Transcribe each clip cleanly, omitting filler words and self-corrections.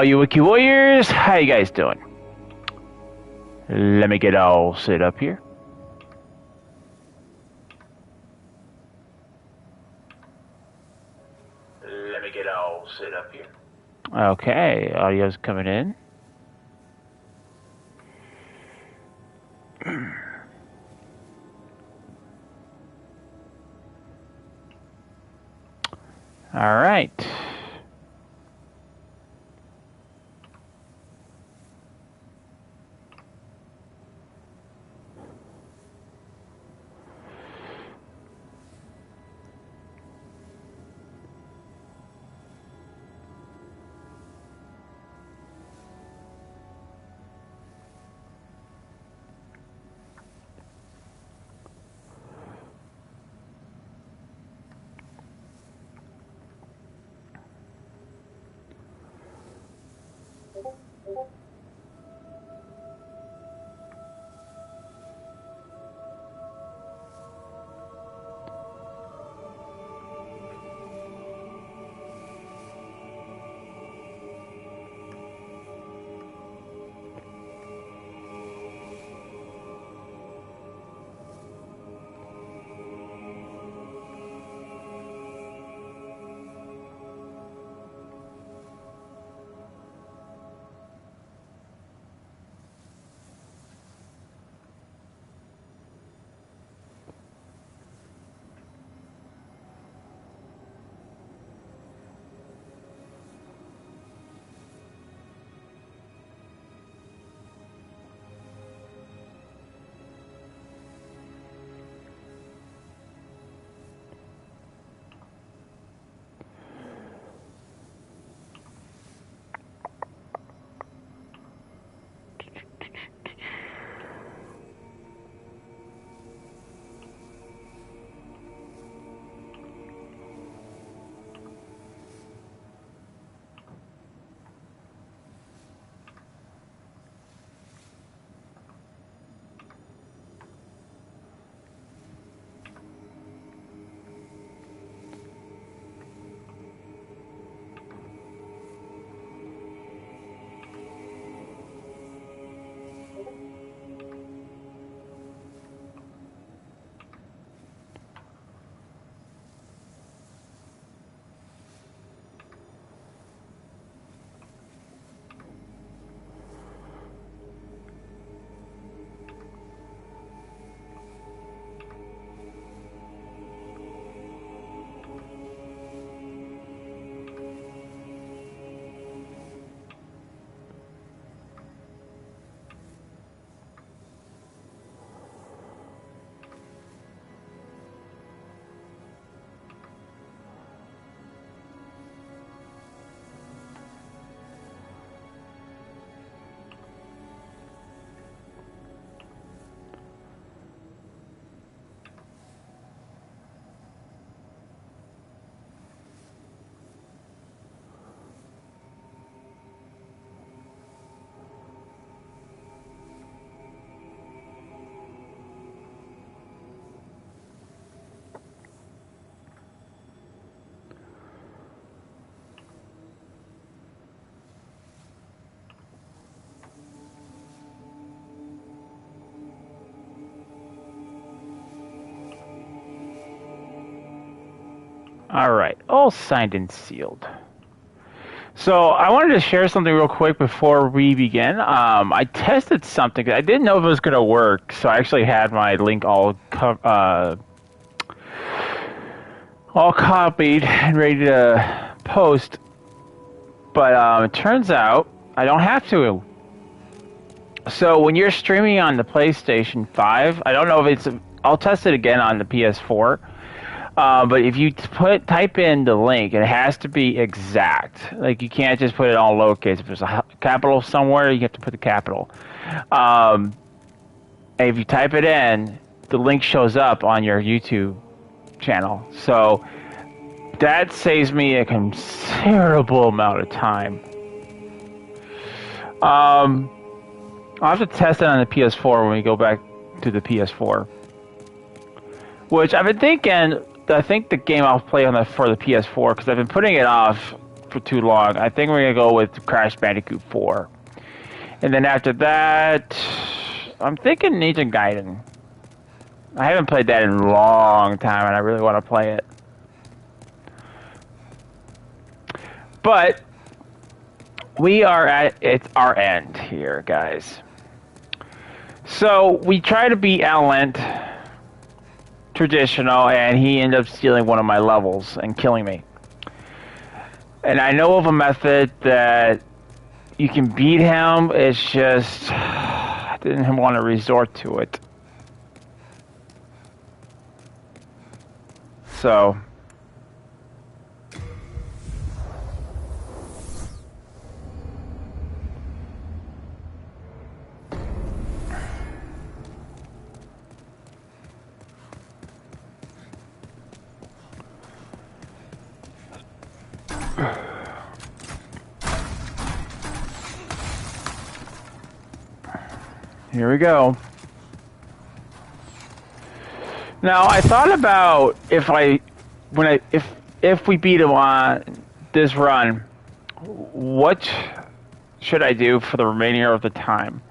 you Wookiee warriors, how you guys doing? Let me get all set up here. Okay, audio's coming in. All right. All right, all signed and sealed. So I wanted to share something real quick before we begin. I tested something. I didn't know if it was going to work, so I actually had my link all copied and ready to post. But it turns out I don't have to. So when you're streaming on the PlayStation 5, I don't know if it's... I'll test it again on the PS4. But if you type in the link, it has to be exact. Like, you can't just put it all lowercase. If there's a capital somewhere, you have to put the capital. And if you type it in, the link shows up on your YouTube channel. So that saves me a considerable amount of time. I'll have to test it on the PS4 when we go back to the PS4. Which I've been thinking... I think the game I'll play for the PS4, because I've been putting it off for too long. I think we're gonna go with Crash Bandicoot 4. And then after that, I'm thinking Ninja Gaiden. I haven't played that in a long time, and I really want to play it. But we are at our end here, guys. So we try to beat Alent traditional, and he ended up stealing one of my levels and killing me. And I know of a method that you can beat him. It's just I didn't want to resort to it. So here we go. Now I thought about if we beat him on this run, what should I do for the remainder of the time?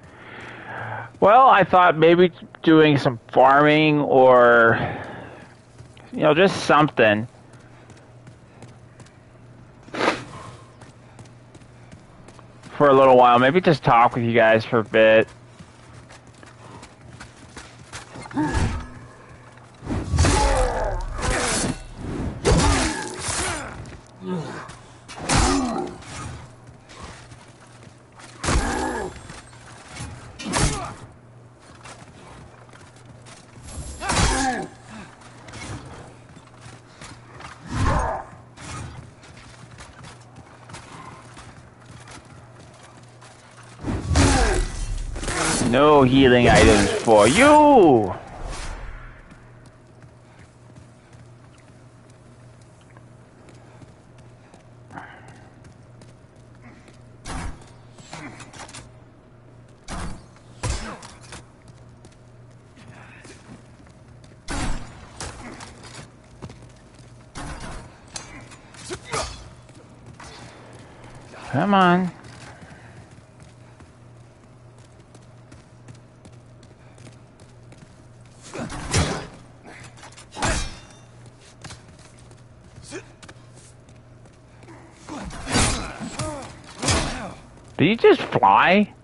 Well, I thought maybe doing some farming or just something. For a little while, maybe just talk with you guys for a bit. No healing items for you! Come on. Did you just fly?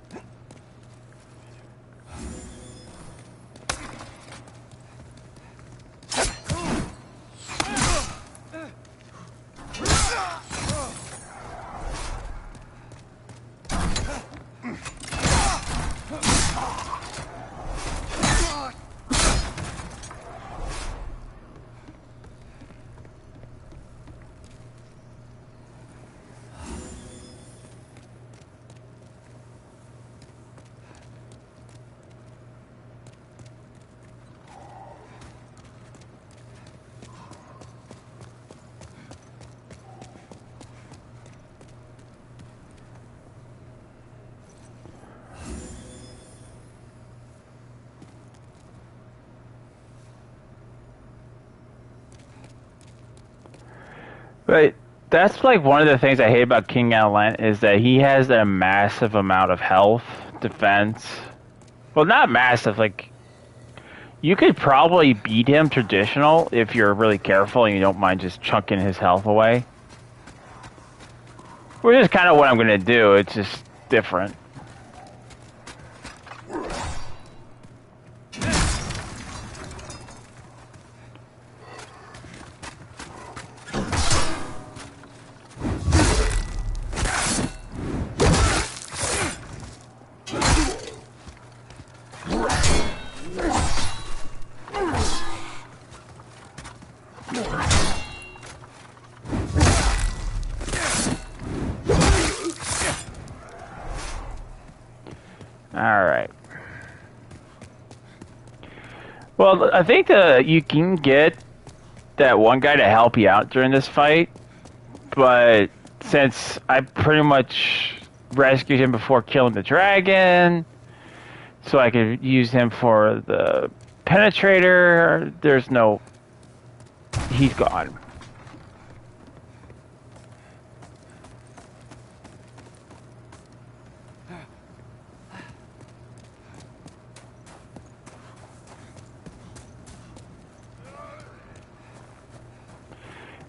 But that's like one of the things I hate about King Alent is that he has a massive amount of health, defense. Well, not massive, like you could probably beat him traditional if you're really careful and you don't mind just chunking his health away. Which is kind of what I'm going to do, it's just different. Alright. Well, I think you can get that one guy to help you out during this fight, but since I pretty much rescued him before killing the dragon, so I could use him for the penetrator, there's no... he's gone.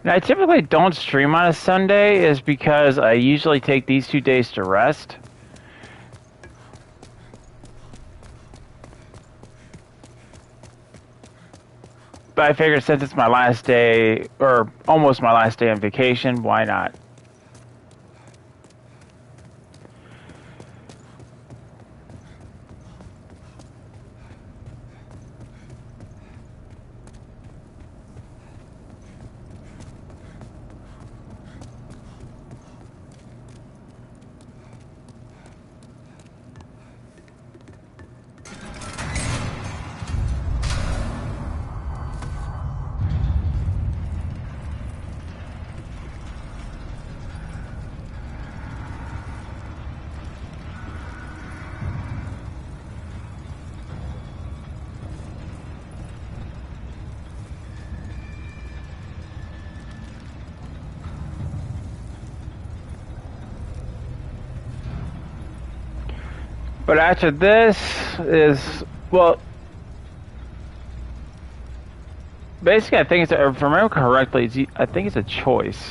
And I typically don't stream on a Sunday is because I usually take these 2 days to rest. But I figured since it's my last day, or almost my last day on vacation, why not? But after this is, well, basically I think it's, if I remember correctly, I think it's a choice.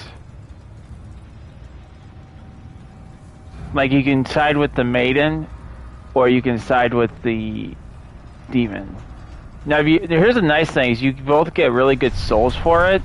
Like you can side with the maiden, or you can side with the demon. Now, here's the nice thing: is you both get really good souls for it.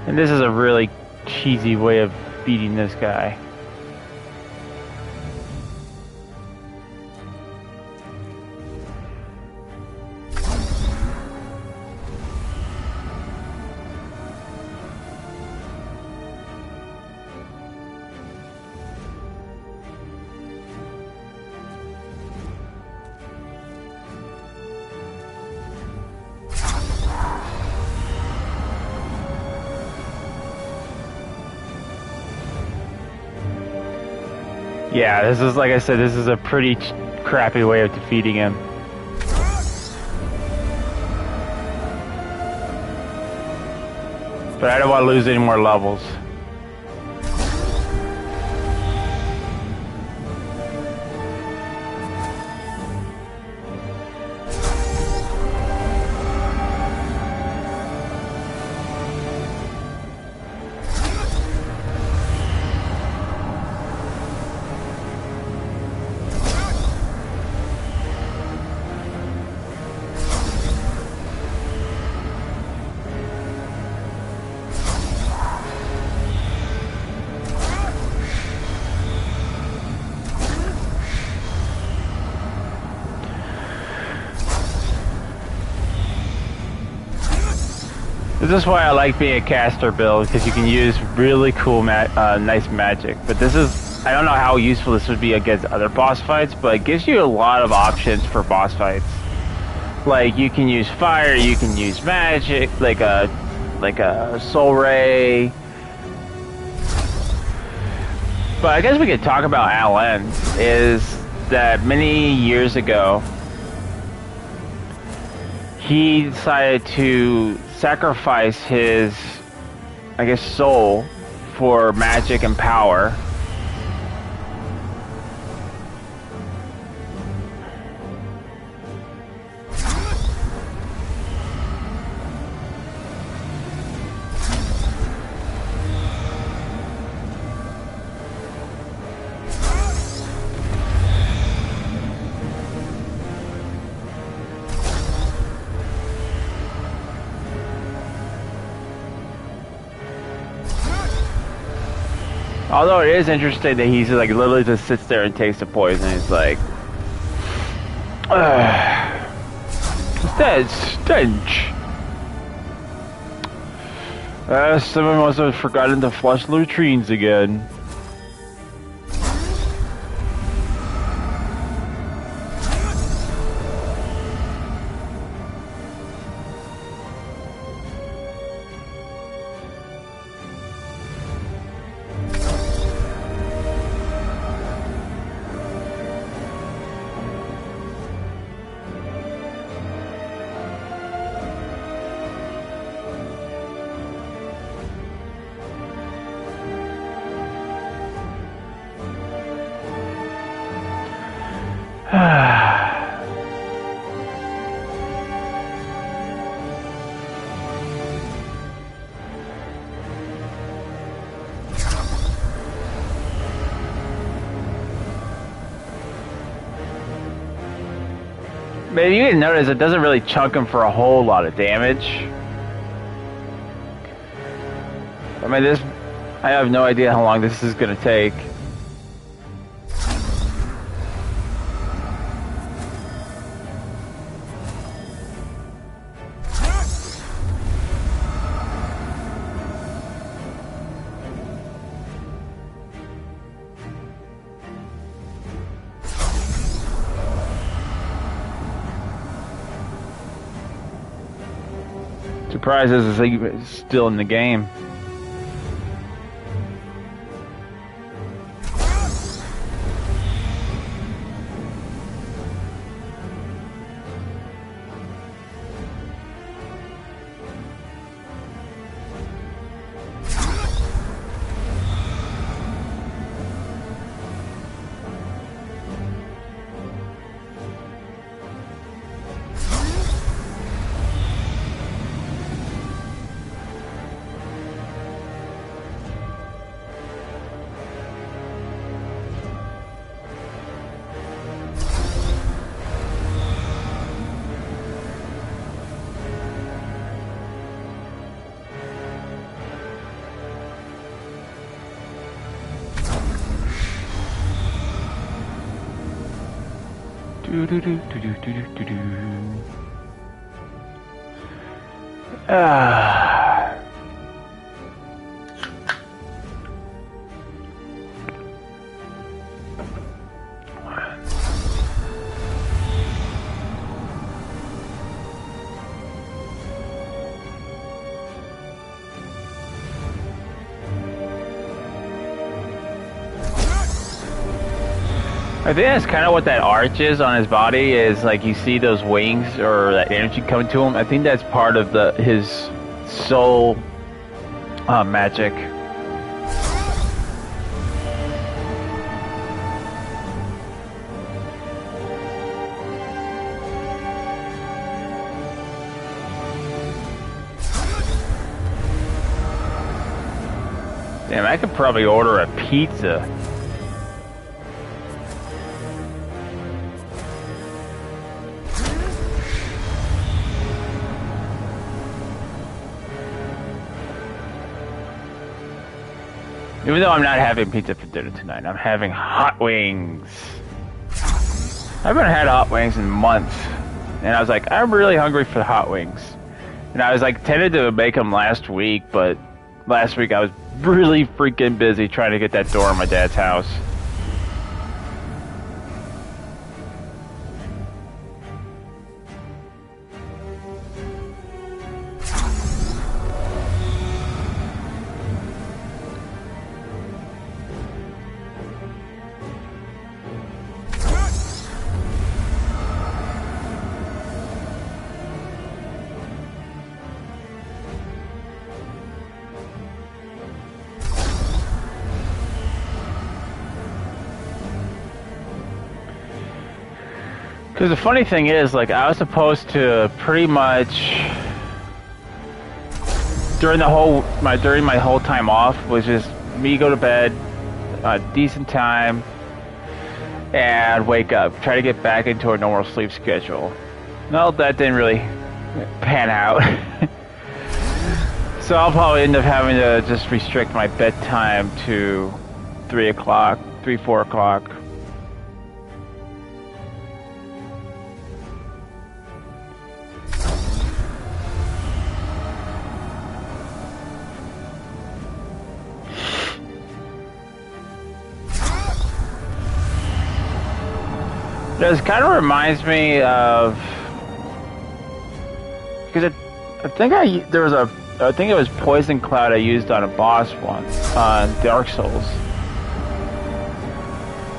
And this is a really cheesy way of beating this guy. Yeah, this is, like I said, this is a pretty crappy way of defeating him. But I don't want to lose any more levels. This is why I like being a caster build, because you can use really cool, nice magic. But this is, I don't know how useful this would be against other boss fights, but it gives you a lot of options for boss fights. Like, you can use fire, you can use magic, like a soul ray. But I guess we could talk about Alan, is that many years ago, he decided to sacrifice his, I guess, soul for magic and power. Although it is interesting that he's like literally just sits there and takes the poison. He's like, what's that stench? Someone must have forgotten to flush latrines again. Maybe you didn't notice it doesn't really chunk him for a whole lot of damage. I mean, I have no idea how long this is gonna take. Surprise is he's still in the game. I think that's kind of what that arch is on his body, is like you see those wings or that energy coming to him. I think that's part of his soul magic. Damn, I could probably order a pizza. Even though I'm not having pizza for dinner tonight, I'm having hot wings. I haven't had hot wings in months. And I was like, I'm really hungry for hot wings. And I was like tempted to make them last week, but last week I was really freaking busy trying to get that door in my dad's house. Because the funny thing is, like, I was supposed to pretty much during my whole time off was just me go to bed a decent time and wake up, try to get back into a normal sleep schedule. No, that didn't really pan out. So I'll probably end up having to just restrict my bedtime to 3 o'clock, 4 o'clock. This kind of reminds me of, because I think it was Poison Cloud I used on a boss once on Dark Souls.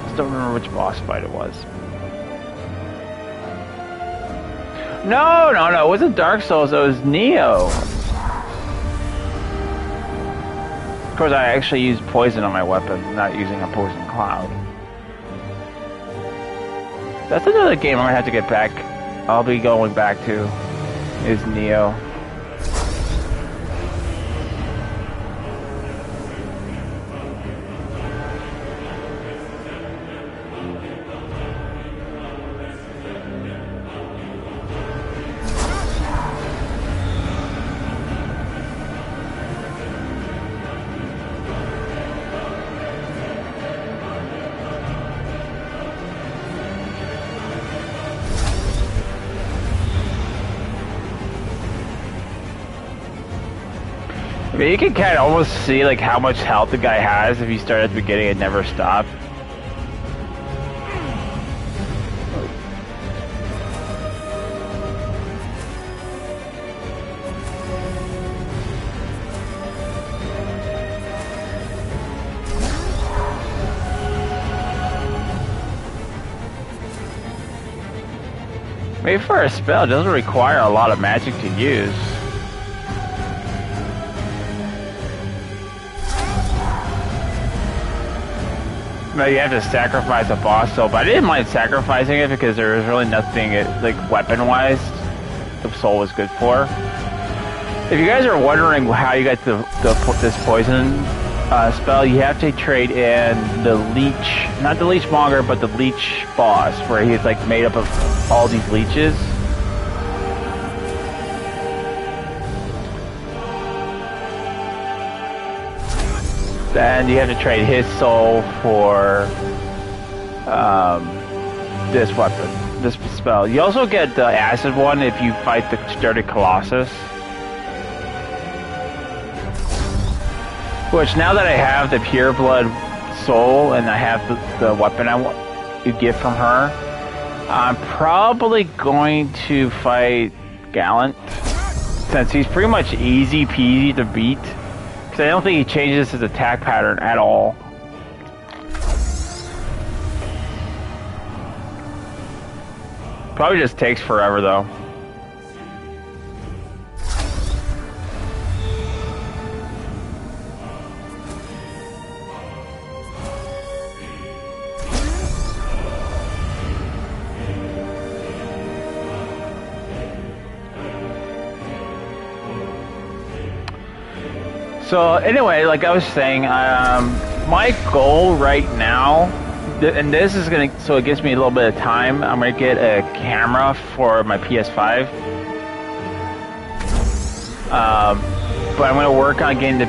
Just don't remember which boss fight it was. No, it wasn't Dark Souls. It was Neo. Of course, I actually used poison on my weapon, not using a Poison Cloud. That's another game I'm gonna have to get back. I'll be going back to is Neo. mean, you can kind of almost see like how much health the guy has if you start at the beginning and never stop. Maybe for a spell, it doesn't require a lot of magic to use. No, you have to sacrifice a boss soul, but I didn't mind sacrificing it because there was really nothing, like, weapon-wise, the soul was good for. If you guys are wondering how you got this poison spell, you have to trade in the leech, not the leech monger, but the leech boss, where he's like made up of all these leeches. Then you have to trade his soul for this weapon, this spell. You also get the acid one if you fight the Sturdy Colossus. Which, now that I have the Pure Blood soul and I have the weapon you get from her, I'm probably going to fight Gallant, since he's pretty much easy peasy to beat. Because I don't think he changes his attack pattern at all. Probably just takes forever though. So anyway, like I was saying, my goal right now, and this is gonna, so it gives me a little bit of time, I'm gonna get a camera for my PS5. But I'm gonna work on getting the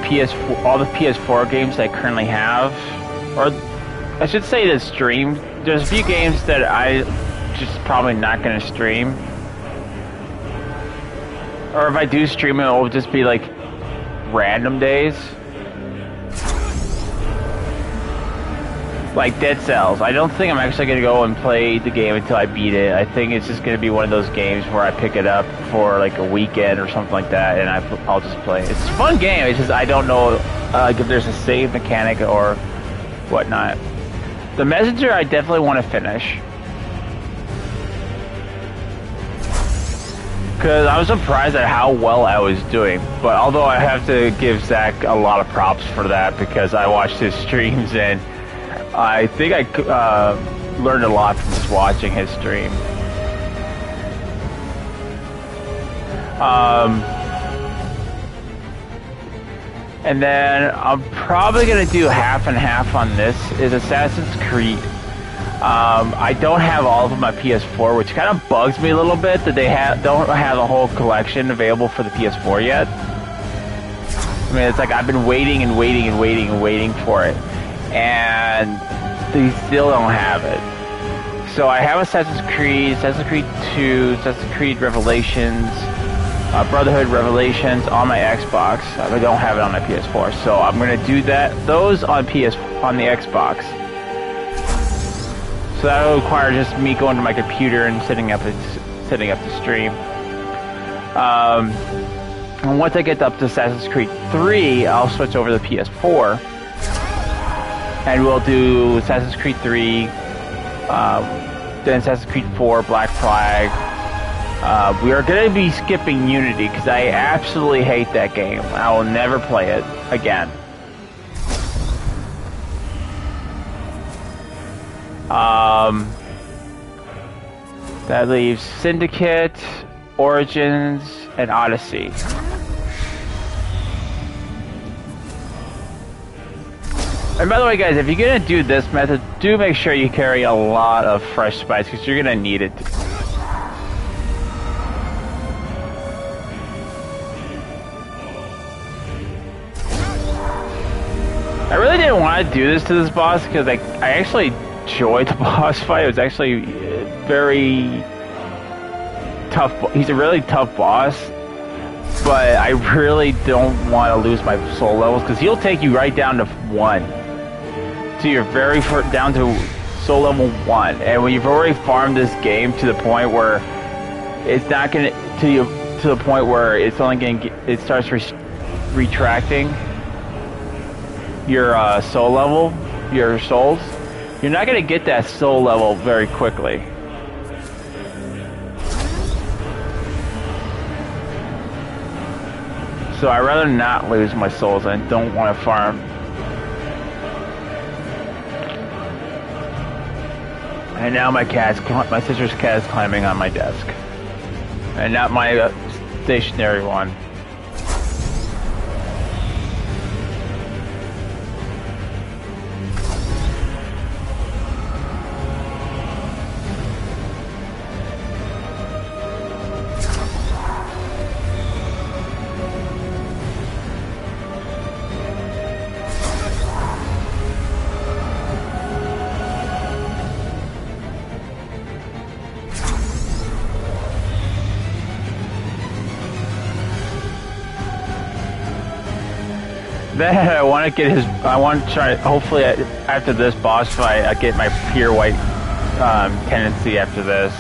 all the PS4 games I currently have, or I should say the stream. There's a few games that I just probably not gonna stream, or if I do stream it, it'll just be like random days. Like Dead Cells. I don't think I'm actually going to go and play the game until I beat it. I think it's just going to be one of those games where I pick it up for like a weekend or something like that, and I'll just play it. It's a fun game, it's just I don't know if there's a save mechanic or whatnot. The Messenger I definitely want to finish. Because I was surprised at how well I was doing. But although I have to give Zach a lot of props for that, because I watched his streams and I think I learned a lot from just watching his stream. And then I'm probably going to do half and half on this, is Assassin's Creed. I don't have all of them on PS4, which kind of bugs me a little bit that they don't have a whole collection available for the PS4 yet. I mean, it's like I've been waiting and waiting and waiting and waiting for it, and they still don't have it. So I have Assassin's Creed 2, Assassin's Creed Revelations, Brotherhood Revelations on my Xbox. I don't have it on my PS4, so I'm going to do those on the Xbox. So that will require just me going to my computer and setting up the stream. And once I get up to Assassin's Creed 3, I'll switch over to the PS4, and we'll do Assassin's Creed 3, then Assassin's Creed 4, Black Flag. We are going to be skipping Unity because I absolutely hate that game. I will never play it again. That leaves Syndicate, Origins, and Odyssey. And by the way, guys, if you're gonna do this method, do make sure you carry a lot of fresh spice because you're gonna need it. I really didn't want to do this to this boss because I actually enjoyed the boss fight. It was actually very tough. He's a really tough boss. but I really don't want to lose my soul levels because he'll take you right down to 1. So you're very down to soul level 1, and when you've already farmed this game to the point where it's not gonna to the point where it's only gonna it starts retracting your soul level, your souls. You're not gonna get that soul level very quickly. So I'd rather not lose my souls. I don't want to farm. And now my sister's cat is climbing on my desk. And not my stationary one. Then I want to get his. I want to try. Hopefully, after this boss fight, I get my pure white tendency after this,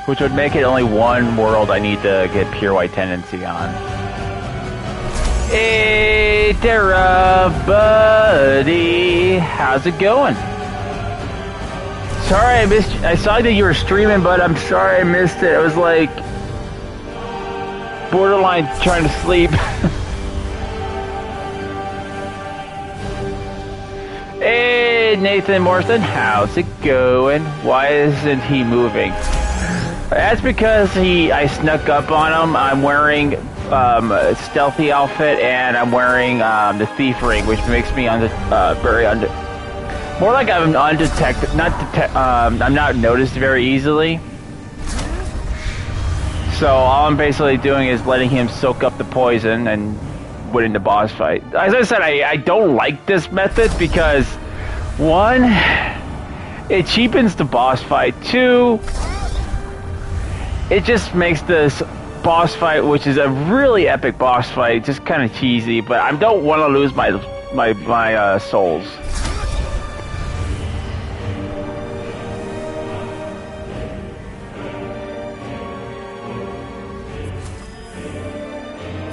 which would make it only one world I need to get pure white tendency on. Hey, Terra, buddy, how's it going? Sorry I missed. I saw that you were streaming, but I'm sorry I missed it. I was like borderline trying to sleep. Hey, Nathan Morrison, how's it going? Why isn't he moving? That's because I snuck up on him. I'm wearing a stealthy outfit, and I'm wearing the thief ring, which makes me more like I'm undetected. I'm not noticed very easily. So all I'm basically doing is letting him soak up the poison and winning the boss fight. As I said, I don't like this method because, 1, it cheapens the boss fight. 2, it just makes this boss fight, which is a really epic boss fight, just kind of cheesy. But I don't want to lose my souls.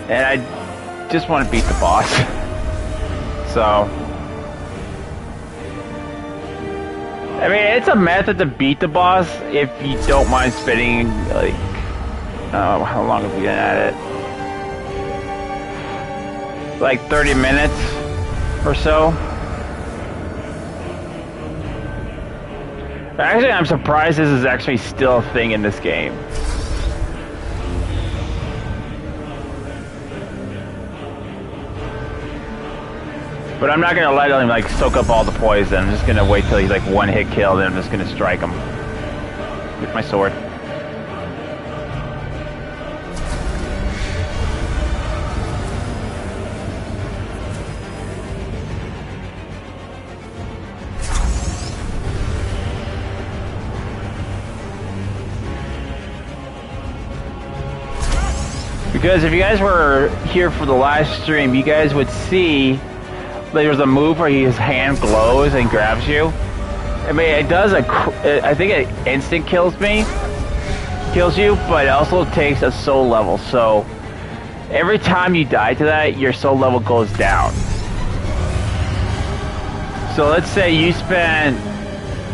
And I just want to beat the boss. So, I mean, it's a method to beat the boss if you don't mind spending, like, how long have we been at it? Like 30 minutes or so. Actually, I'm surprised this is actually still a thing in this game. But I'm not gonna let him like soak up all the poison. I'm just gonna wait till he's like one hit kill, then I'm just gonna strike him with my sword. Because if you guys were here for the last stream, you guys would see there's a move where his hand glows and grabs you. I mean, it does I think it instant kills you, but it also takes a soul level. So every time you die to that, your soul level goes down. So let's say you spent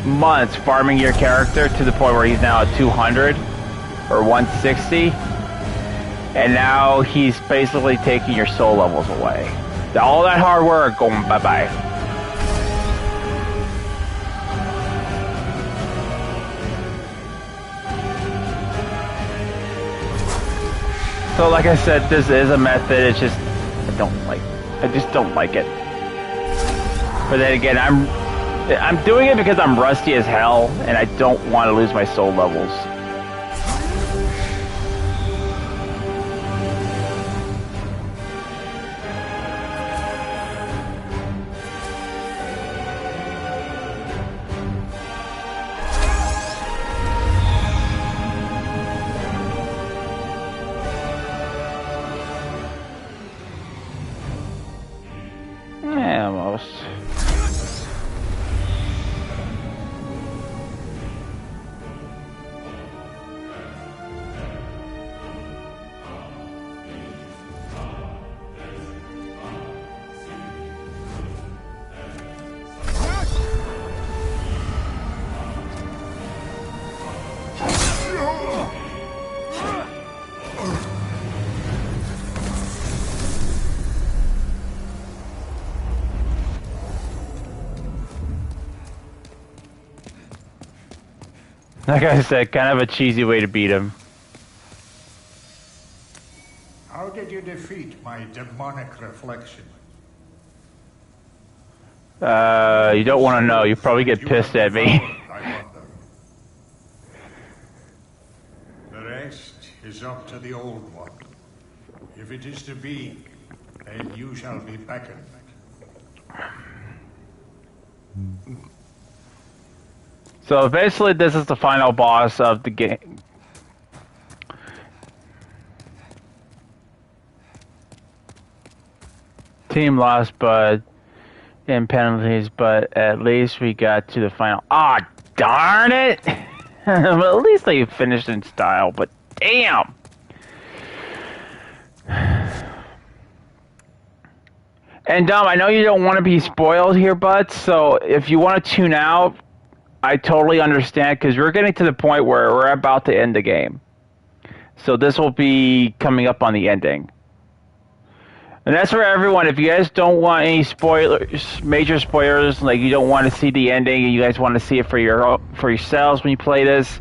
months farming your character to the point where he's now at 200 or 160, and now he's basically taking your soul levels away. All that hard work going bye-bye. So like I said, this is a method. It's just I just don't like it. But then again, I'm doing it because I'm rusty as hell and I don't want to lose my soul levels. outpost. Like I said, kind of a cheesy way to beat him. How did you defeat my demonic reflection? You don't want to know. You probably get pissed at me. The rest is up to the old one. If it is to be, then you shall be beckoned. So basically, this is the final boss of the game. Team lost, but in penalties. But at least we got to the final. Ah, darn it! Well, at least they finished in style. But damn. And Dom, I know you don't want to be spoiled here, bud. So if you want to tune out, I totally understand, because we're getting to the point where we're about to end the game. So this will be coming up on the ending. And that's for everyone. If you guys don't want any spoilers, major spoilers, like you don't want to see the ending, and you guys want to see it for yourselves when you play this,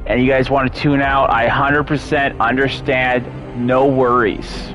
and you guys want to tune out, I 100% understand. No worries.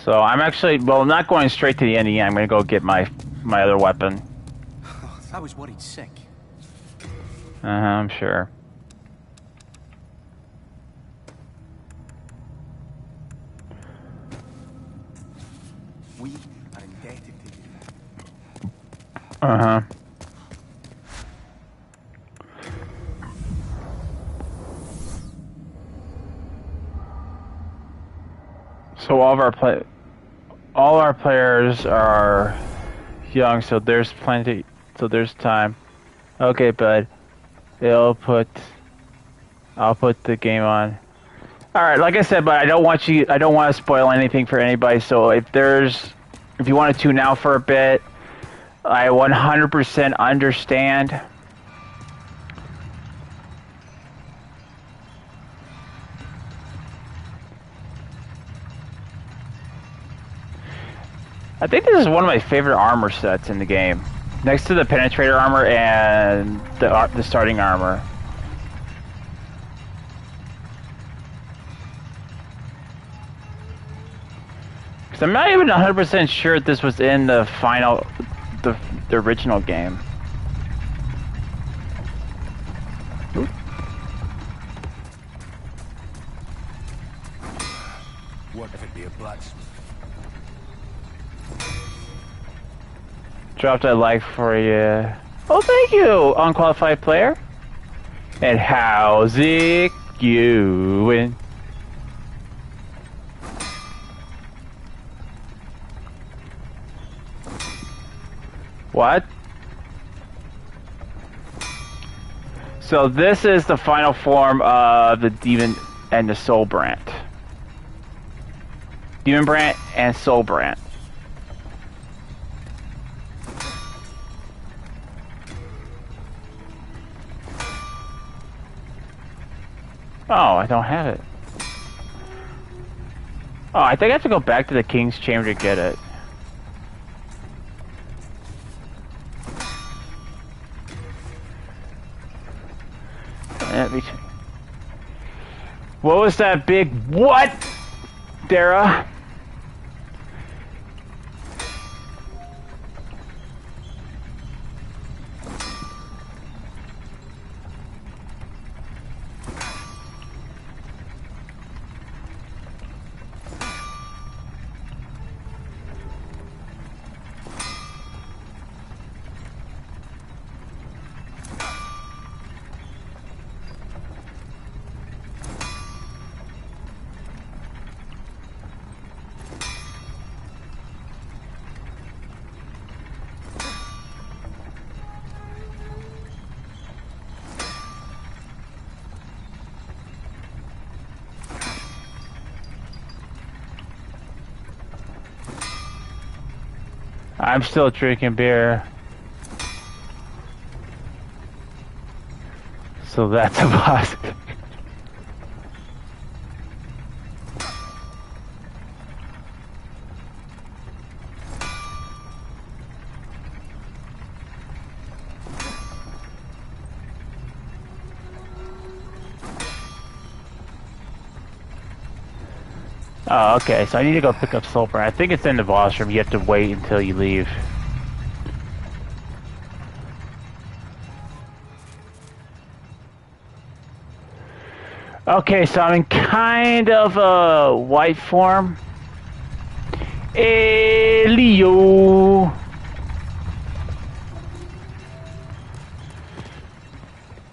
So I'm actually, well, I'm not going straight to the ending. I'm going to go get my other weapon. I was worried sick. I'm sure. We are indebted to you. Uh-huh. So all our players are young, so there's plenty, so there's time. Okay, bud. I'll put the game on. All right, like I said, but I don't want to spoil anything for anybody. So if you want to tune out for a bit, I 100% understand. I think this is one of my favorite armor sets in the game, next to the penetrator armor and the starting armor. Because I'm not even 100% sure this was in the original game. What if it be a blacksmith? Dropped a like for you. Oh, thank you, unqualified player. And how's it going? What? So this is the final form of the demon and the soul brand. Demon brand and soul brand. Oh, I don't have it. Oh, I think I have to go back to the King's Chamber to get it. What was that big what, Dara? I'm still drinking beer. So that's a positive. Oh, okay, so I need to go pick up sulfur. I think it's in the boss room. You have to wait until you leave. Okay, so I'm in kind of a white form. Hey, Leo.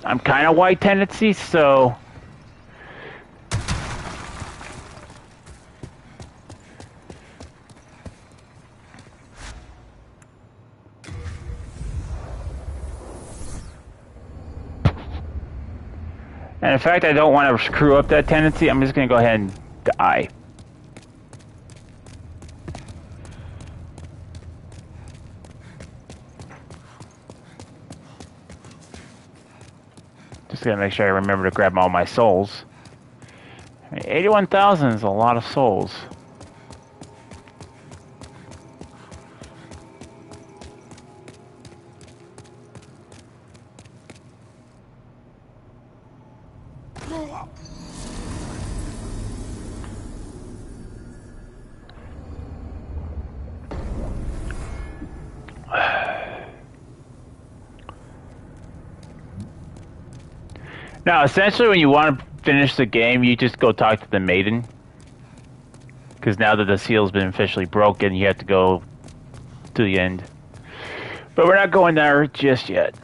I'm kind of white tendency, so... And in fact, I don't want to screw up that tendency. I'm just going to go ahead and die. Just going to make sure I remember to grab all my souls. I mean, 81,000 is a lot of souls. Now, essentially, when you want to finish the game, you just go talk to the maiden. Because now that the seal's been officially broken, you have to go to the end. But we're not going there just yet.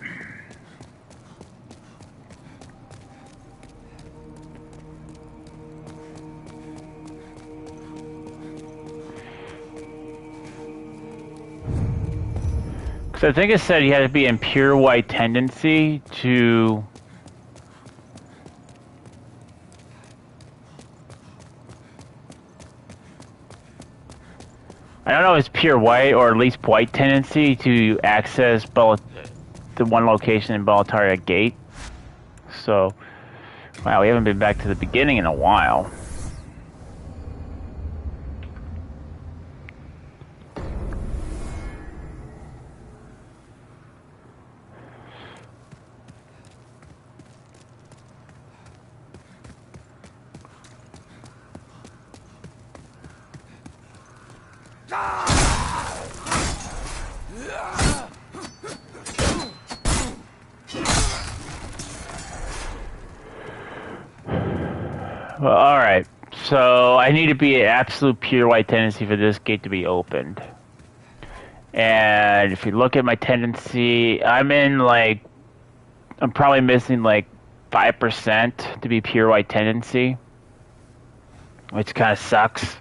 Because I think it said you had to be in pure white tendency to... I don't know if it's pure white or at least white tendency to access the one location in Boletaria Gate. So, wow, we haven't been back to the beginning in a while. Well, alright. So, I need to be an absolute pure white tendency for this gate to be opened. And if you look at my tendency, I'm probably missing like 5% to be pure white tendency. Which kind of sucks.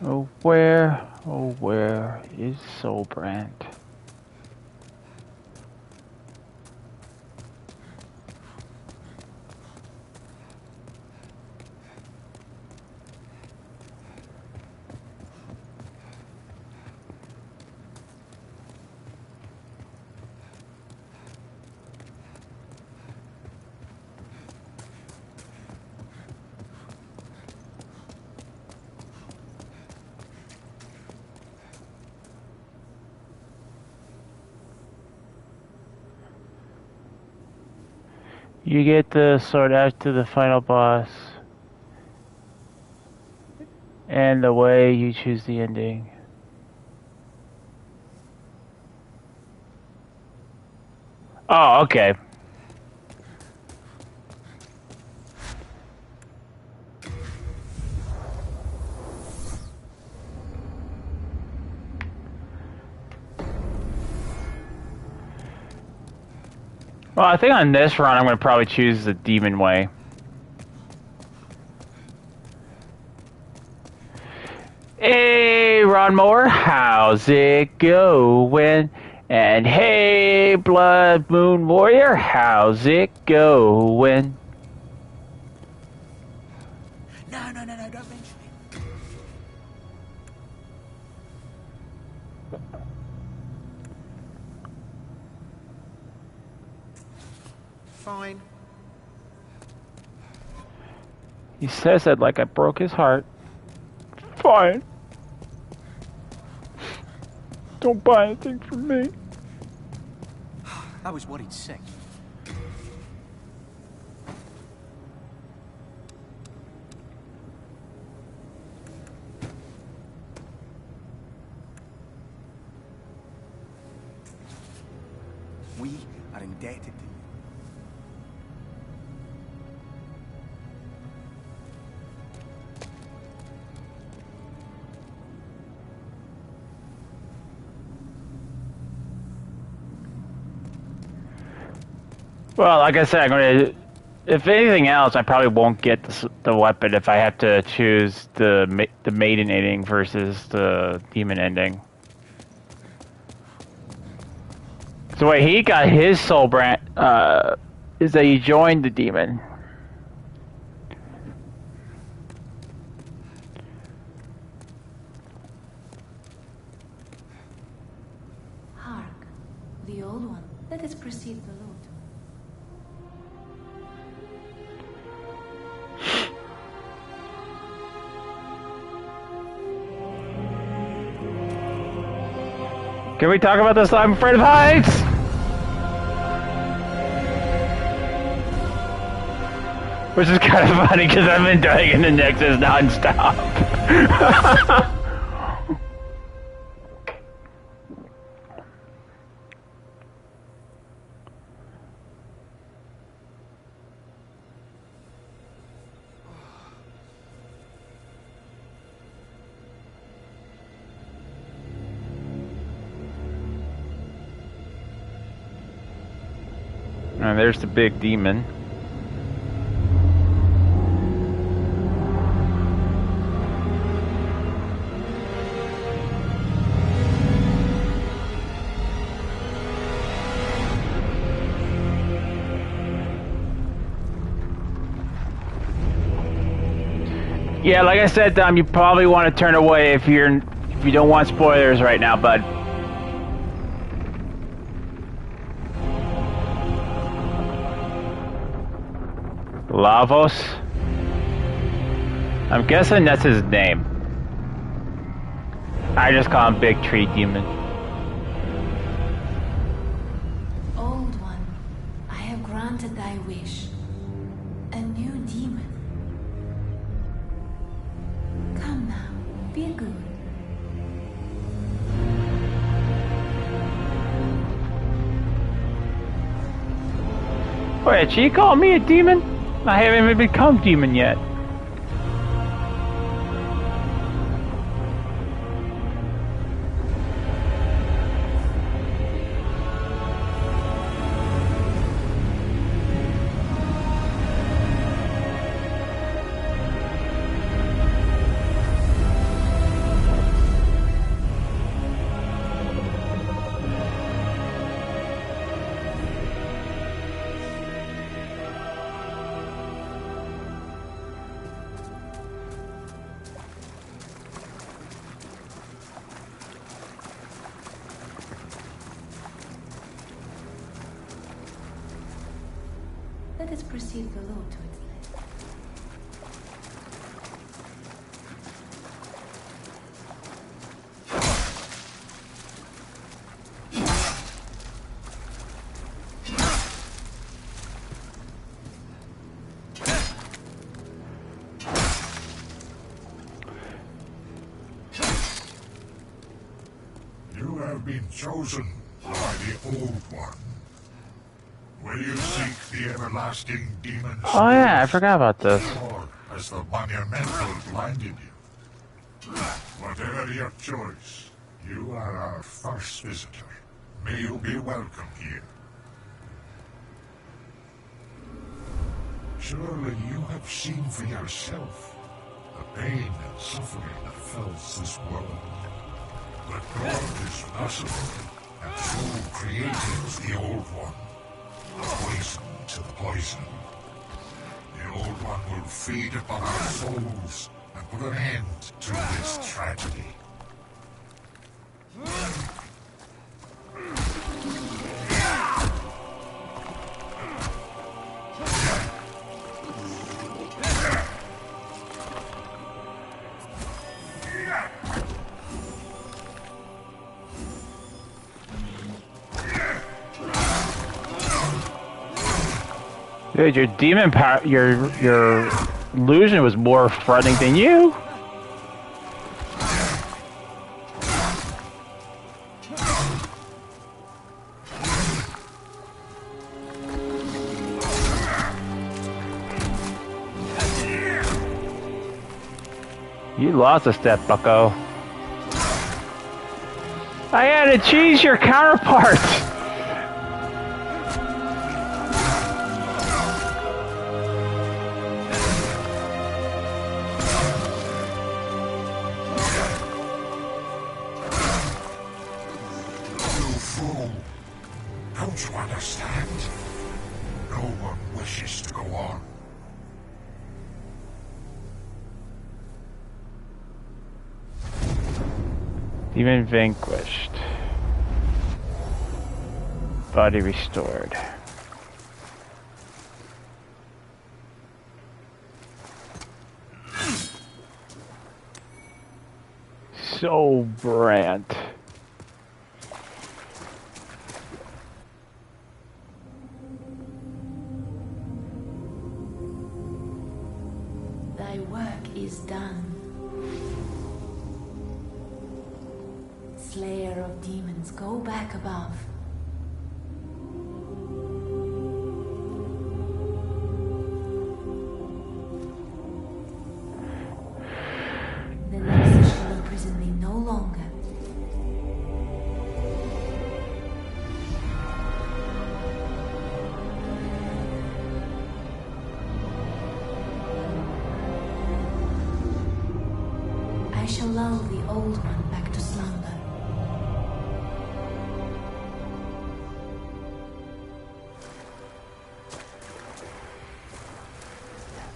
Oh where is Solbrand? You get the sword after the final boss. And the way you choose the ending. Oh, okay. Well, I think on this run, I'm going to probably choose the demon way. Hey, Ron Moore, how's it going? And hey, Blood Moon Warrior, how's it going? No, don't mention it. Fine. He says that like I broke his heart. Fine. Don't buy anything from me. I was worried sick. We are indebted to you. Well, like I said, I'm gonna. If anything else, I probably won't get the weapon if I have to choose the maiden ending versus the demon ending. So what he got his soul brand is that he joined the demon. Hark, the old one. Let us proceed the loot. Can we talk about this? I'm afraid of heights! Which is kind of funny because I've been dying in the Nexus non-stop. And there's the big demon. Yeah, like I said, you probably want to turn away if you don't want spoilers right now, bud. Lavos? I'm guessing that's his name. I just call him Big Tree Demon. Old one, I have granted thy wish. A new demon. Come now, be good. Wait, she called me a demon? I haven't even become demon yet. Let us proceed below to its place. You have been chosen by the Old One. Will you seek the everlasting demon? Oh yeah, I forgot about this. Or has the monumental blinded you? Whatever your choice, you are our first visitor. May you be welcome here. Surely you have seen for yourself the pain and suffering that fills this world. But God is merciful, and so created the Old One, a poison to the poison. The Old One will feed upon our souls and put an end to this tragedy. Dude, your demon power, your illusion was more frightening than you. You lost a step, bucko. I had to choose your counterpart. Don't you understand? No one wishes to go on. Demon vanquished. Body restored. So Brant. Thy work is done. Slayer of demons, go back above. The Nexus shall imprison thee no longer. I shall lull the Old One back to slumber.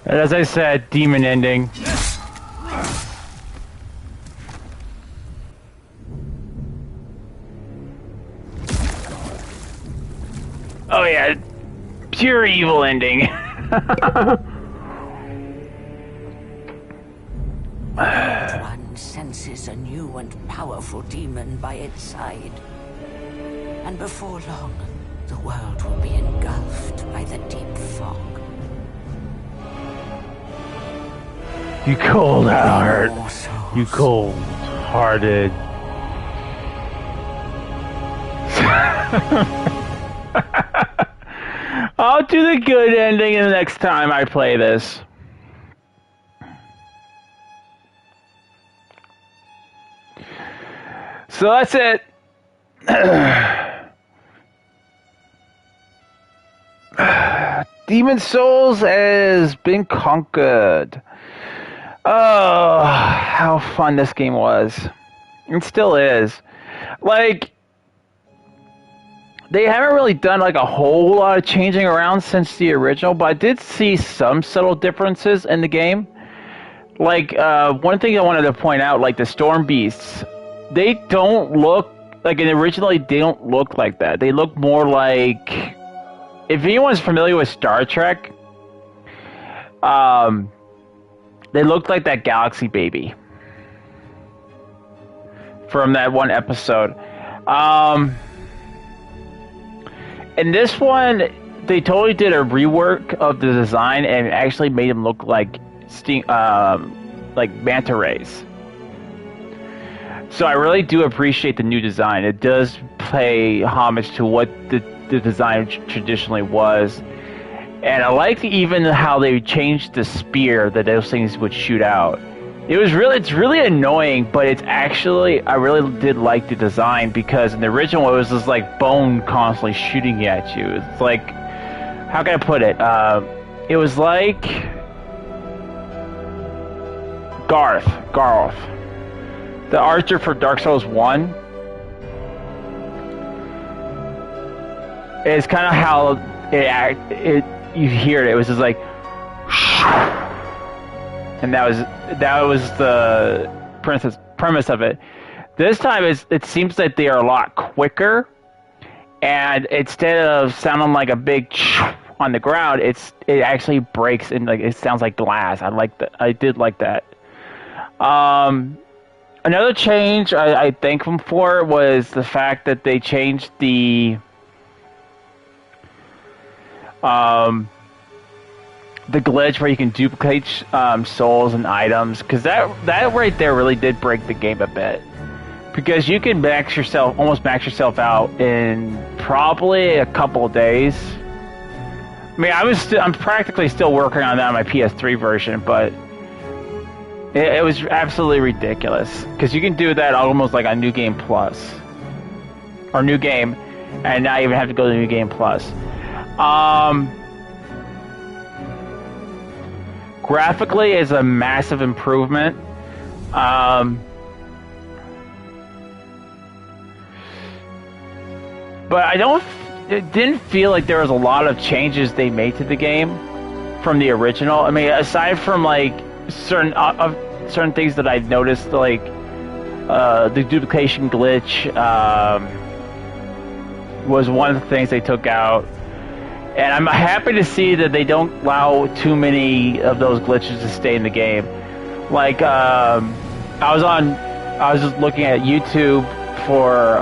And as I said, demon ending. Oh yeah, pure evil ending. One senses a new and powerful demon by its side. And before long, the world will be engulfed by the deep fog. You cold heart. More souls. You cold hearted. I'll do the good ending the next time I play this. So that's it. Demon Souls has been conquered. Oh, how fun this game was. It still is. Like, they haven't really done like a whole lot of changing around since the original, but I did see some subtle differences in the game. Like, one thing I wanted to point out, like the Storm Beasts, they don't look, like in originally, they don't look like that. They look more like, if anyone's familiar with Star Trek, they looked like that Galaxy Baby from that one episode. In this one, they totally did a rework of the design and actually made them look like manta rays. So I really do appreciate the new design. It does pay homage to what the design traditionally was. And I like even how they changed the spear that those things would shoot out. It's really annoying, but it's actually, I really did like the design, because in the original it was just like bone constantly shooting at you. It's like, how can I put it? It was like Garth, the archer for Dark Souls 1. It's kind of how it you hear it. It was just like, and that was the premise of it. This time it seems that they are a lot quicker, and instead of sounding like a big on the ground, it actually breaks and like it sounds like glass. I did like that. Another change I thank them for was the fact that they changed the glitch where you can duplicate souls and items, because that right there really did break the game a bit, because you can almost max yourself out in probably a couple of days. I mean, I'm practically still working on that on my PS3 version, but it was absolutely ridiculous, because you can do that almost like a New Game Plus or New Game, and not even have to go to New Game Plus. Graphically is a massive improvement. But it didn't feel like there was a lot of changes they made to the game from the original. I mean, aside from like certain things that I've noticed, like the duplication glitch was one of the things they took out. And I'm happy to see that they don't allow too many of those glitches to stay in the game. Like, I was just looking at YouTube for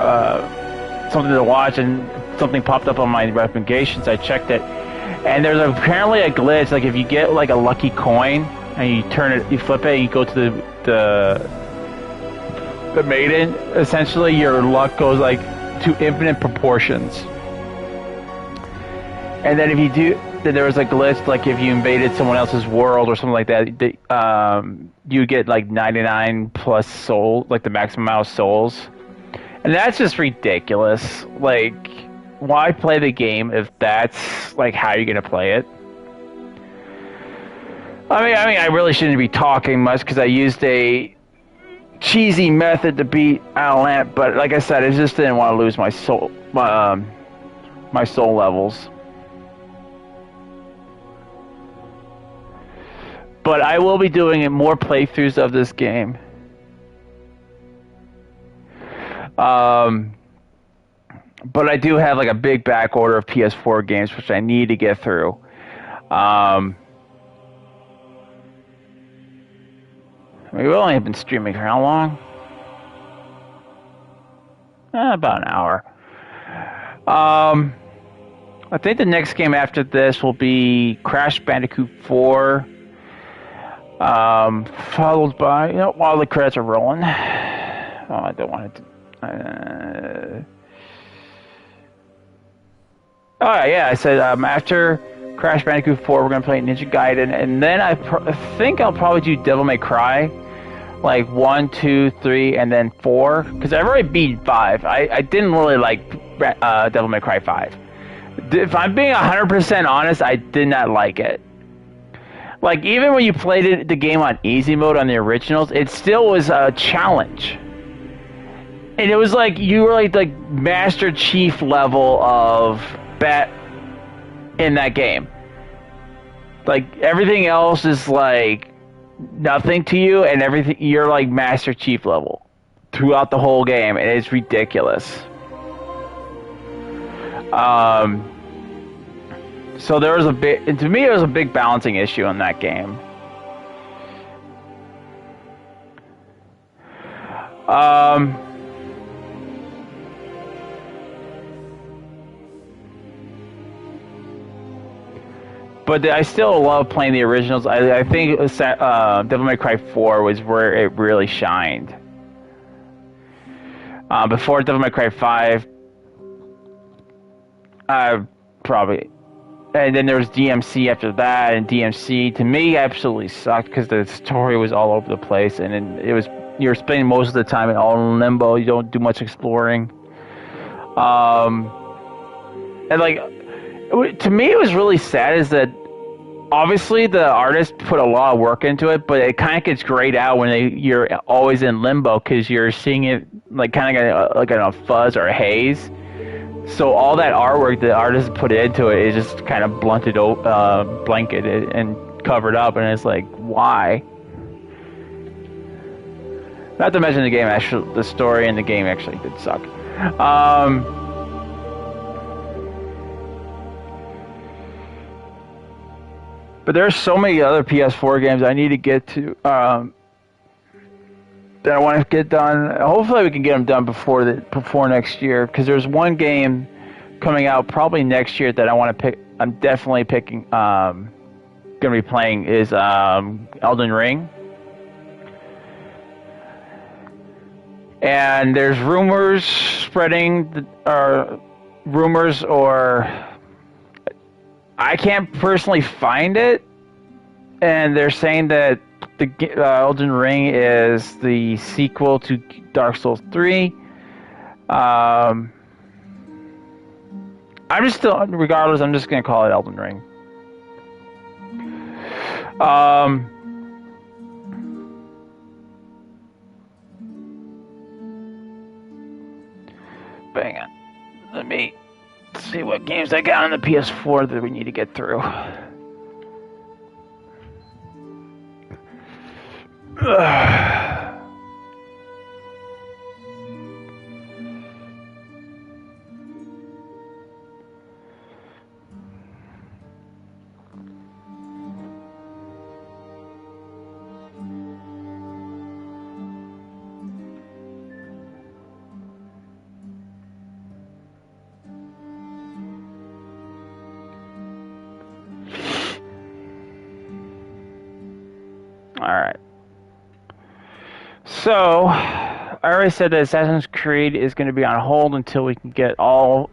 something to watch, and something popped up on my recommendations. I checked it, and there's apparently a glitch. Like, if you get like a lucky coin and you flip it, and you go to the maiden, essentially your luck goes like to infinite proportions. And then if you do, then there was a glitch, like if you invaded someone else's world or something like that, you get like 99 plus souls, like the maximum amount of souls. And that's just ridiculous. Like, why play the game if that's like how you're gonna play it? I mean, I really shouldn't be talking much because I used a cheesy method to beat Alan, but like I said, I just didn't want to lose my soul, my soul levels. But I will be doing more playthroughs of this game. But I do have like a big back order of PS4 games which I need to get through. We've only been streaming for how long? About an hour. I think the next game after this will be Crash Bandicoot 4. Followed by, while the credits are rolling. Oh, I don't want it to. Oh yeah, I said after Crash Bandicoot 4, we're gonna play Ninja Gaiden, and then I think I'll probably do Devil May Cry, like 1, 2, 3, and then 4, because I've already beat 5. I didn't really like Devil May Cry 5. If I'm being 100% honest, I did not like it. Like, even when you played the game on easy mode on the originals, it still was a challenge. And it was like, you were like the Master Chief level of bet in that game. Like, everything else is like nothing to you, and everything, you're like Master Chief level throughout the whole game, and it's ridiculous. So there was to me, it was a big balancing issue in that game. But I still love playing the originals. I think Devil May Cry 4 was where it really shined. Before Devil May Cry 5, probably. And then there was DMC after that, and DMC to me absolutely sucked because the story was all over the place, and you were spending most of the time all in limbo. You don't do much exploring. And like, to me, it was really sad is that obviously the artist put a lot of work into it, but it kind of gets grayed out when you're always in limbo because you're seeing it like kind of like in a fuzz or a haze. So all that artwork the artist put into it is just kind of blanketed and covered up, and it's like, why? Not to mention the story in the game actually did suck. But there's so many other PS4 games I need to get to that I want to get done. Hopefully we can get them done before next year, because there's one game coming out probably next year that I want to pick. I'm definitely picking. Going to be playing is Elden Ring. And there's rumors spreading, rumors, or I can't personally find it, and they're saying that the Elden Ring is the sequel to Dark Souls 3. I'm just gonna call it Elden Ring. Hang on. Let me see what games I got on the PS4 that we need to get through. Alright. So, I already said that Assassin's Creed is going to be on hold until we can get all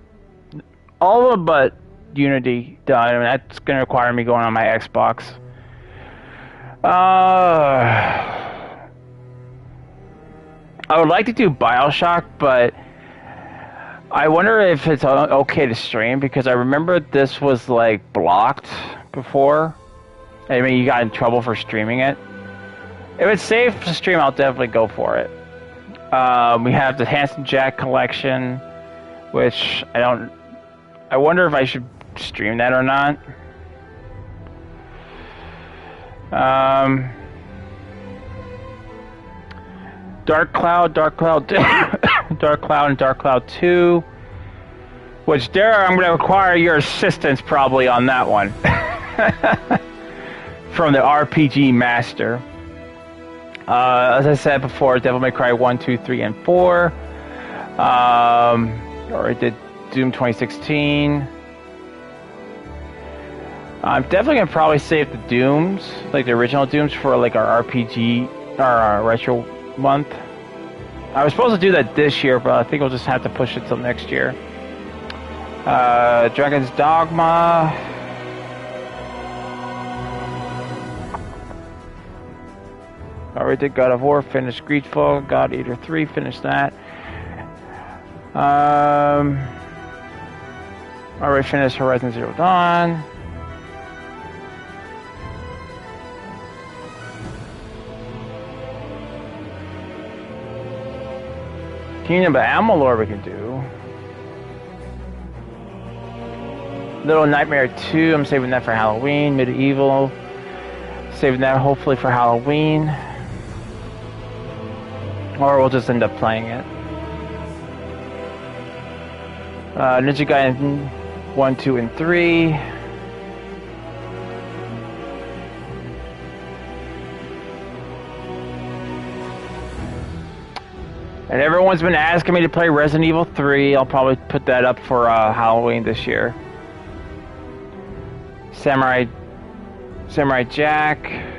of it but Unity done. I mean, that's going to require me going on my Xbox. I would like to do BioShock, but I wonder if it's okay to stream, because I remember this was like blocked before. I mean, you got in trouble for streaming it. If it's safe to stream, I'll definitely go for it. We have the Handsome Jack collection, which I wonder if I should stream that or not. Dark Cloud, Dark Cloud 2. Which, Dara, I'm going to require your assistance probably on that one. From the RPG Master. As I said before, Devil May Cry 1, 2, 3, and 4. Or I did Doom 2016. I'm definitely going to probably save the Dooms, like the original Dooms, for like our RPG, our retro month. I was supposed to do that this year, but I think we'll just have to push it till next year. Dragon's Dogma. Already did God of War, finished Greedfall, God Eater 3, finished that. Already finished Horizon Zero Dawn. Kingdom of Amalur we can do. Little Nightmare 2, I'm saving that for Halloween. Medieval, saving that hopefully for Halloween. Or we'll just end up playing it. Ninja Gaiden 1, 2, and 3. And everyone's been asking me to play Resident Evil 3. I'll probably put that up for Halloween this year. Samurai Jack.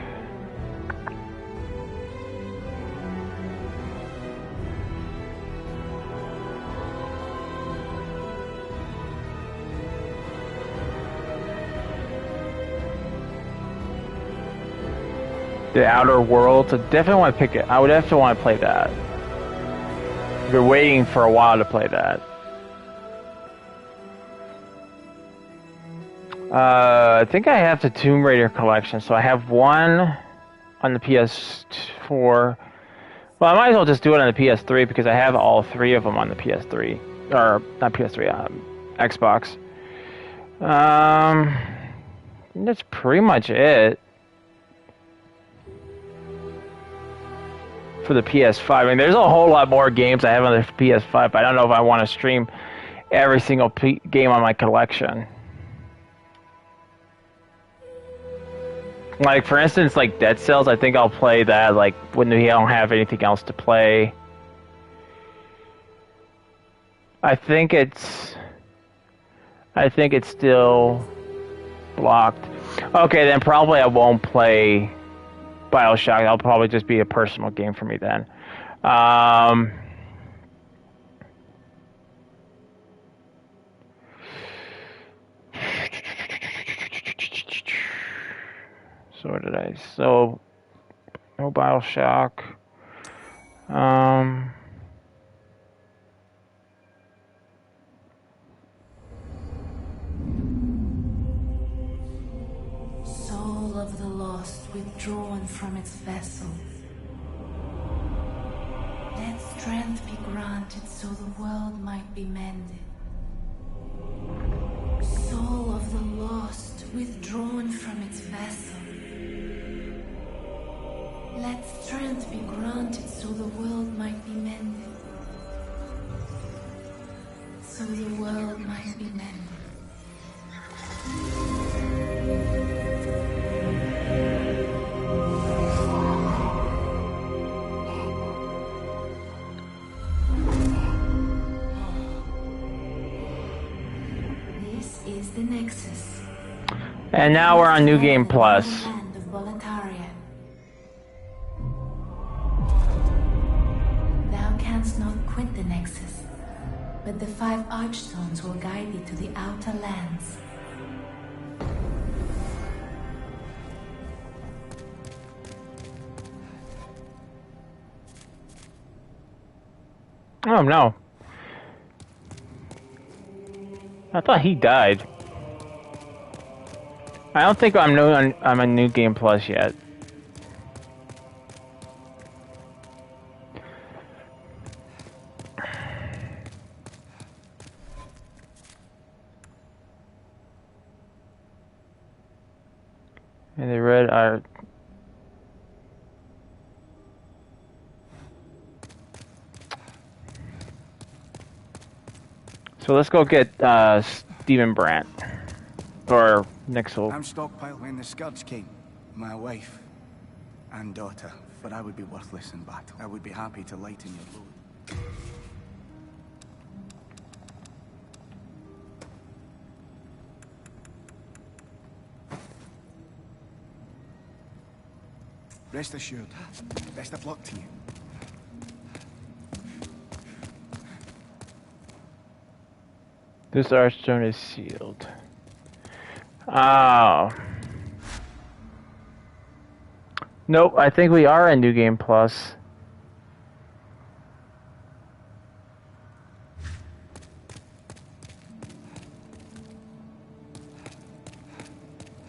The Outer Worlds. I definitely want to pick it. I would definitely want to play that. I've been waiting for a while to play that. I think I have the Tomb Raider collection, so I have one on the PS4. Well, I might as well just do it on the PS3 because I have all three of them on the PS3. Or, not PS3, Xbox. That's pretty much it. For the PS5. I mean, there's a whole lot more games I have on the PS5, but I don't know if I want to stream every single game on my collection. Like, for instance, like Dead Cells, I think I'll play that, like, when we don't have anything else to play. I think it's still blocked. Okay, then probably I won't play BioShock. That'll probably just be a personal game for me then. So what did I? So no BioShock. Soul of the lost withdrawn from its vessel. Let strength be granted so the world might be mended. Soul of the lost withdrawn from its vessel. Let strength be granted so the world might be mended. So the world might be mended. This is the Nexus. And now we're on New Game Plus. Land of Voluntaria. Thou canst not quit the Nexus, but the 5 Archstones will guide thee to the outer lands. Oh no. I thought he died. I don't think I'm a New Game Plus yet. And the red are. So let's go get Stephen Brandt. Or Nixel. I'm stockpiled when the Scourge came. My wife and daughter. But I would be worthless in battle. I would be happy to lighten your load. Rest assured. Best of luck to you. This archstone is sealed. Oh. Nope, I think we are in New Game Plus.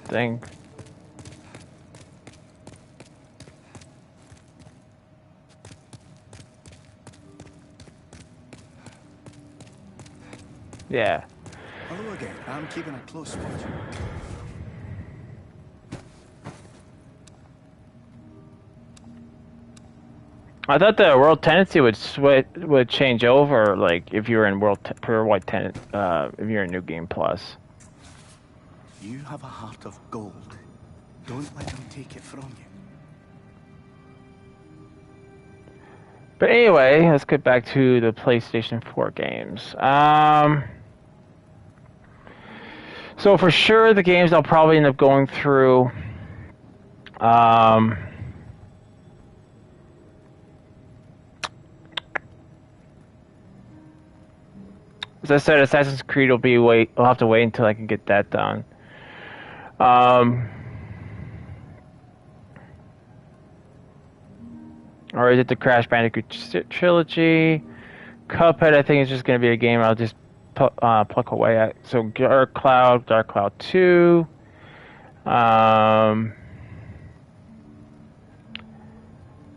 Thing. Yeah. Hello again. I'm keeping a close watch. I thought the world tendency would change over, like if you were in per white tenant, if you're in New Game Plus. You have a heart of gold. Don't let them take it from you. But anyway, let's get back to the PlayStation 4 games. So for sure, the games I'll probably end up going through. As I said, Assassin's Creed will I'll have to wait until I can get that done. Or is it the Crash Bandicoot trilogy? Cuphead, I think, is just going to be a game I'll just pluck away at. So Dark Cloud 2.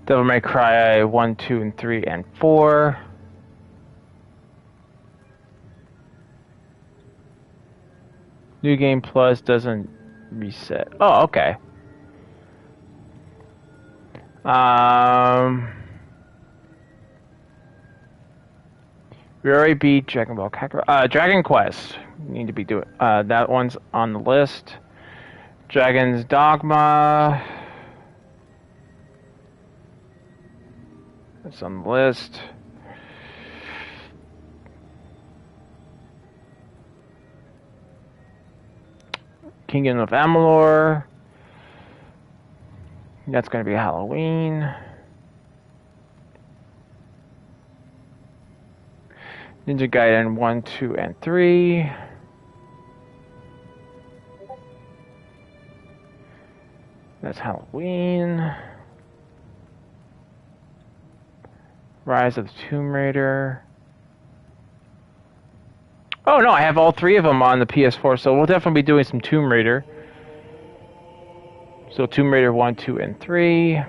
Devil May Cry 1, 2, and 3, and 4. New Game Plus doesn't reset. Oh, okay. We already beat Dragon Ball Kakarot. Dragon Quest. Need to be doing. That one's on the list. Dragon's Dogma. That's on the list. Kingdom of Amalur. That's going to be Halloween. Ninja Gaiden 1, 2, and 3. That's Halloween. Rise of the Tomb Raider. Oh no, I have all 3 of them on the PS4, so we'll definitely be doing some Tomb Raider. So Tomb Raider 1, 2, and 3.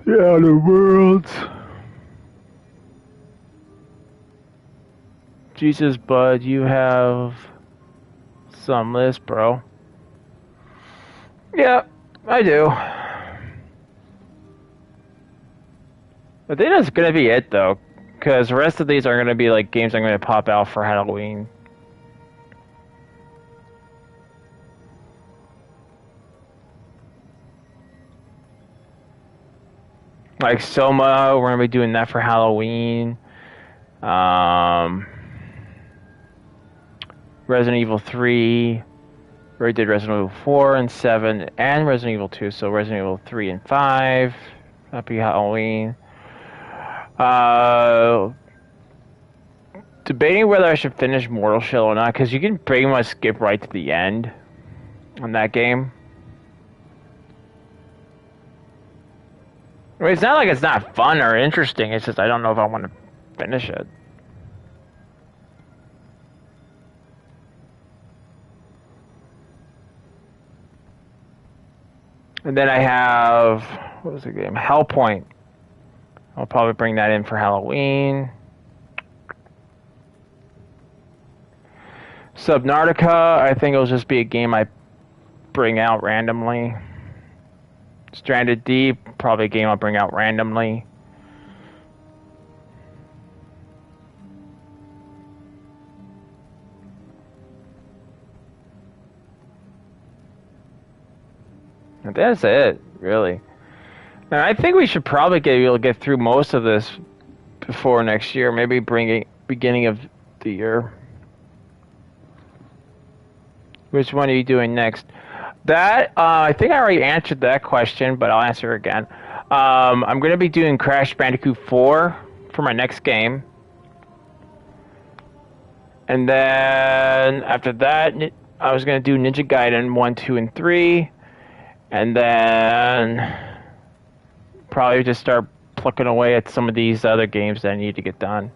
The Outer Worlds. Jesus, bud, you have some list, bro. Yeah, I do. I think that's gonna be it, though, because the rest of these are gonna be like games I'm gonna pop out for Halloween. Like Soma, we're gonna be doing that for Halloween. Resident Evil 3. We already did Resident Evil 4 and 7 and Resident Evil 2, so Resident Evil 3 and 5. That'll be Halloween. Debating whether I should finish Mortal Shell or not, because you can pretty much skip right to the end on that game. I mean, it's not like it's not fun or interesting, it's just I don't know if I want to finish it. And then I have, what was the game? Hellpoint. I'll probably bring that in for Halloween. Subnautica, I think it'll just be a game I bring out randomly. Stranded Deep, probably a game I'll bring out randomly. And that's it, really. And I think we should probably be able to get through most of this before next year. Maybe beginning of the year. Which one are you doing next? That, I think I already answered that question, but I'll answer again. I'm going to be doing Crash Bandicoot 4 for my next game. And then, after that, I was going to do Ninja Gaiden 1, 2, and 3. And then, probably just start plucking away at some of these other games that I need to get done.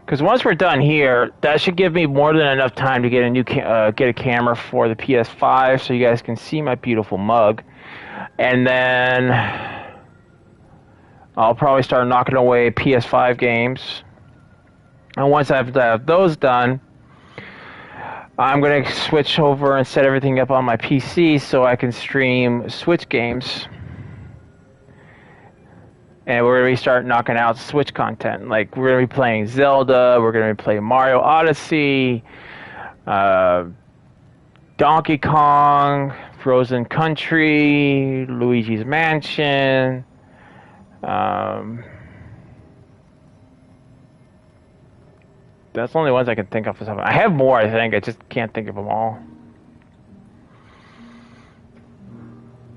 Because once we're done here, that should give me more than enough time to get a new get a camera for the PS5, so you guys can see my beautiful mug. And then I'll probably start knocking away PS5 games. And once I have those done, I'm going to switch over and set everything up on my PC so I can stream Switch games. And we're going to start knocking out Switch content. Like, we're going to be playing Zelda, we're going to be playing Mario Odyssey, Donkey Kong, Frozen Country, Luigi's Mansion. That's the only ones I can think of. I have more, I think. I just can't think of them all.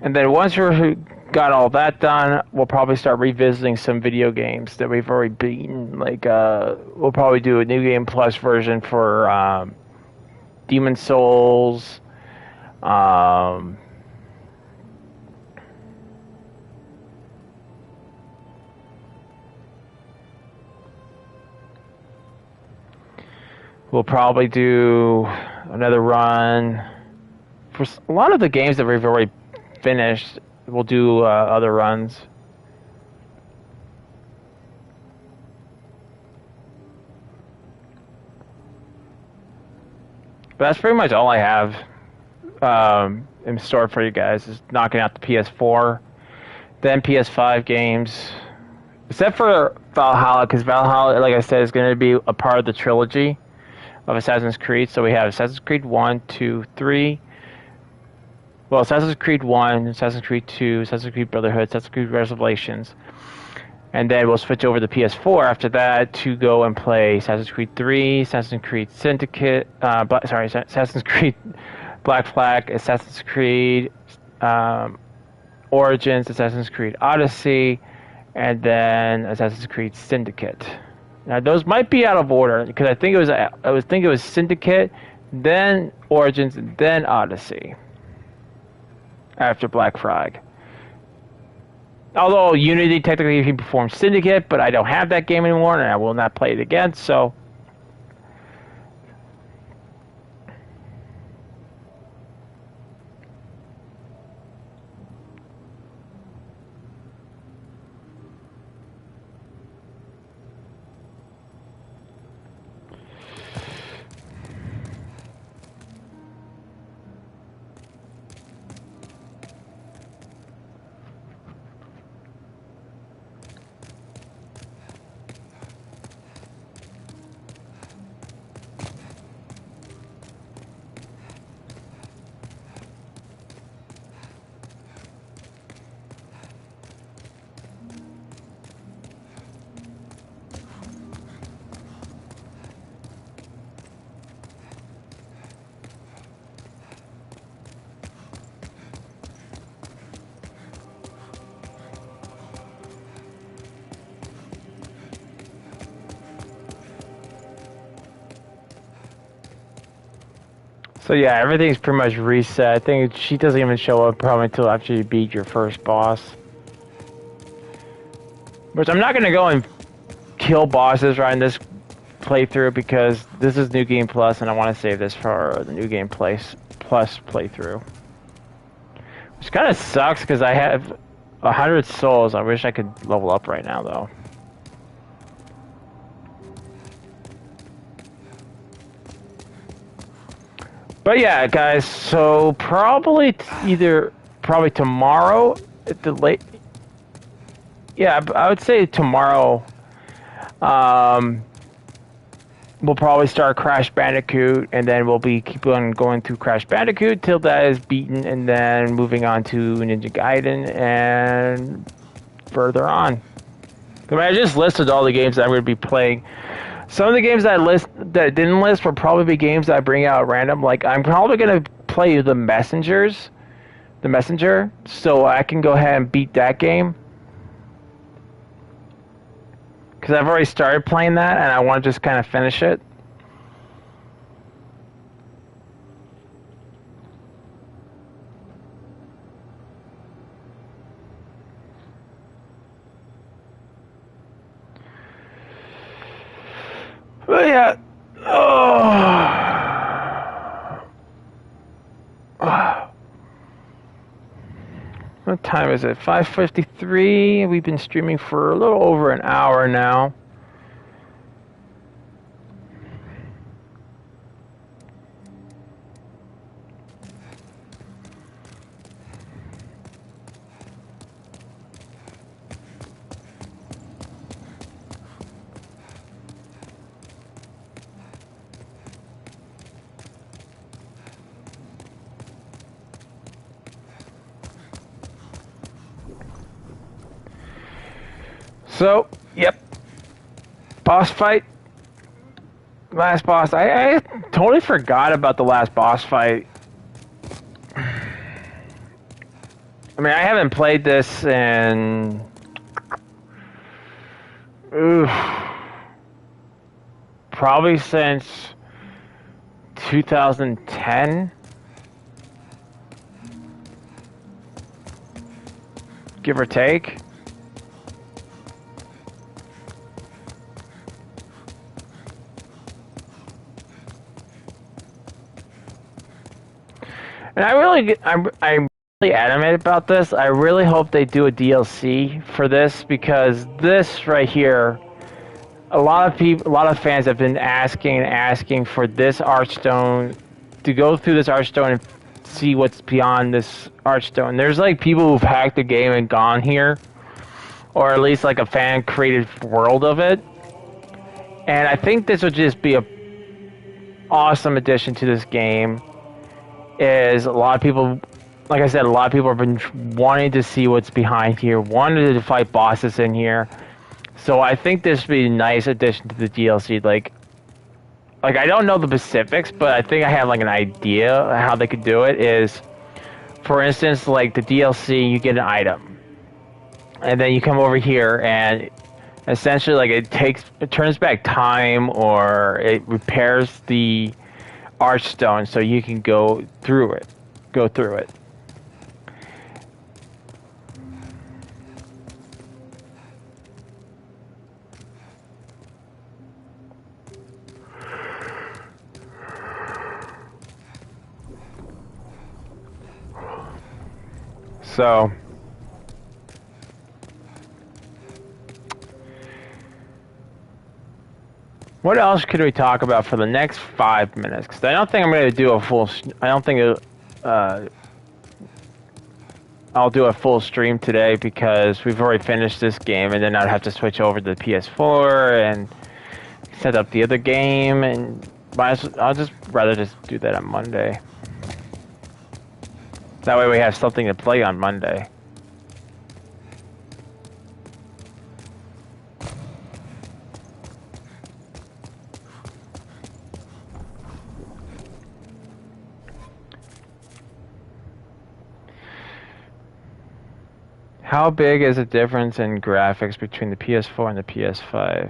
And then once we're got all that done, we'll probably start revisiting some video games that we've already beaten. Like, we'll probably do a New Game Plus version for Demon Souls, Um, we'll probably do another run. For a lot of the games that we've already finished, we'll do other runs. But that's pretty much all I have in store for you guys, is knocking out the PS4, then PS5 games, except for Valhalla, because Valhalla, like I said, is going to be a part of the trilogy of Assassin's Creed. So we have Assassin's Creed 1, 2, 3. Well, Assassin's Creed 1, Assassin's Creed 2, Assassin's Creed Brotherhood, Assassin's Creed Revelations. And then we'll switch over to PS4 after that to go and play Assassin's Creed 3, Assassin's Creed Syndicate, Assassin's Creed Black Flag, Assassin's Creed Origins, Assassin's Creed Odyssey, and then Assassin's Creed Syndicate. Now those might be out of order because I think it was Syndicate, then Origins, and then Odyssey after Black Flag. Although Unity technically can perform Syndicate, but I don't have that game anymore, and I will not play it again, so... So yeah, everything's pretty much reset. I think she doesn't even show up probably until after you beat your first boss. Which I'm not going to go and kill bosses right in this playthrough because this is New Game Plus and I want to save this for the New Game Plus playthrough. Which kind of sucks because I have 100 souls. I wish I could level up right now though. But yeah, guys, so probably tomorrow at the late... Yeah, I would say tomorrow we'll probably start Crash Bandicoot, and then we'll keep on going through Crash Bandicoot till that is beaten, and then moving on to Ninja Gaiden and further on. I mean, I just listed all the games that I'm going to be playing. Some of the games that I didn't list will probably be games that I bring out at random. Like, I'm probably going to play The Messenger, so I can go ahead and beat that game. Because I've already started playing that, and I want to just kind of finish it. But yeah, what time is it? 5:53. We've been streaming for a little over an hour now. So, yep. Boss fight. Last boss. I totally forgot about the last boss fight. I mean, I haven't played this in... probably since 2010. give or take. And I'm really adamant about this. I really hope they do a DLC for this, because this right here, a lot of fans have been asking for this Archstone, to go through this Archstone and see what's beyond this Archstone. There's like people who've hacked the game and gone here, or at least like a fan created world of it. And I think this would just be a awesome addition to this game. Is a lot of people, like I said, a lot of people have been wanting to see what's behind here, wanted to fight bosses in here. So I think this would be a nice addition to the DLC. Like I don't know the specifics, but I think I have like an idea how they could do it. Is, for instance, like the DLC, you get an item, and then you come over here and essentially like it turns back time, or it repairs the Archstone so you can go through it. So what else could we talk about for the next 5 minutes? Because I don't think I'm going to do a full. I don't think I'll do a full stream today, because we've already finished this game, and then I'd have to switch over to the PS4 and set up the other game, and I'll just rather just do that on Monday. That way we have something to play on Monday. How big is the difference in graphics between the PS4 and the PS5?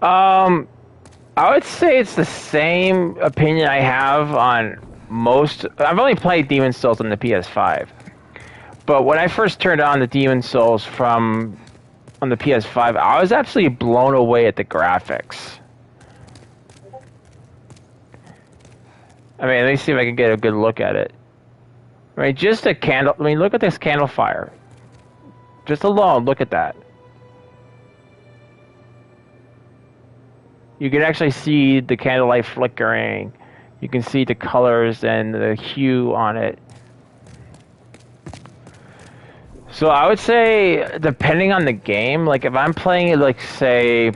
I would say it's the same opinion I have on most. I've only played Demon's Souls on the PS5, but when I first turned on the Demon's Souls on the PS5, I was absolutely blown away at the graphics. I mean, let me see if I can get a good look at it. I mean, just a candle. I mean, look at this candle fire. Just alone, look at that. You can actually see the candlelight flickering. You can see the colors and the hue on it. So I would say, depending on the game, like if I'm playing it, like say,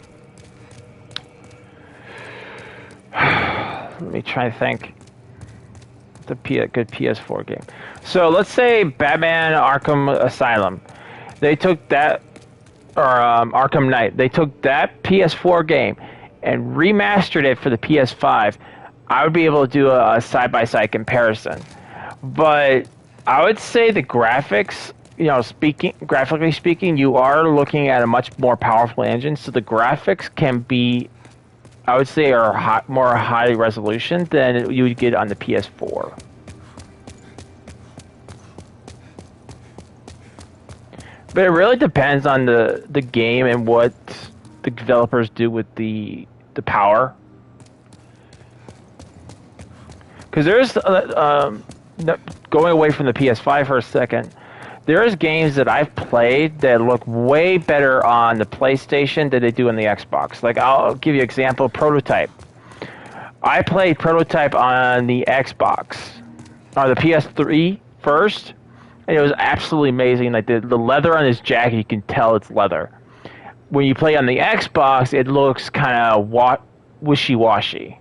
let me try to think. It's a good PS4 game. So let's say Batman Arkham Asylum. They took that, or Arkham Knight. They took that PS4 game and remastered it for the PS5. I would be able to do a side-by-side comparison. But I would say the graphics, graphically speaking, you are looking at a much more powerful engine. So the graphics can be, I would say, are more high resolution than you would get on the PS4. But it really depends on the game and what the developers do with the power. Because there's going away from the PS5 for a second. There's games that I've played that look way better on the PlayStation than they do on the Xbox. Like, I'll give you an example, Prototype. I played Prototype on the Xbox, or the PS3 first, and it was absolutely amazing. Like, the leather on his jacket, you can tell it's leather. When you play on the Xbox, it looks kind of wishy-washy.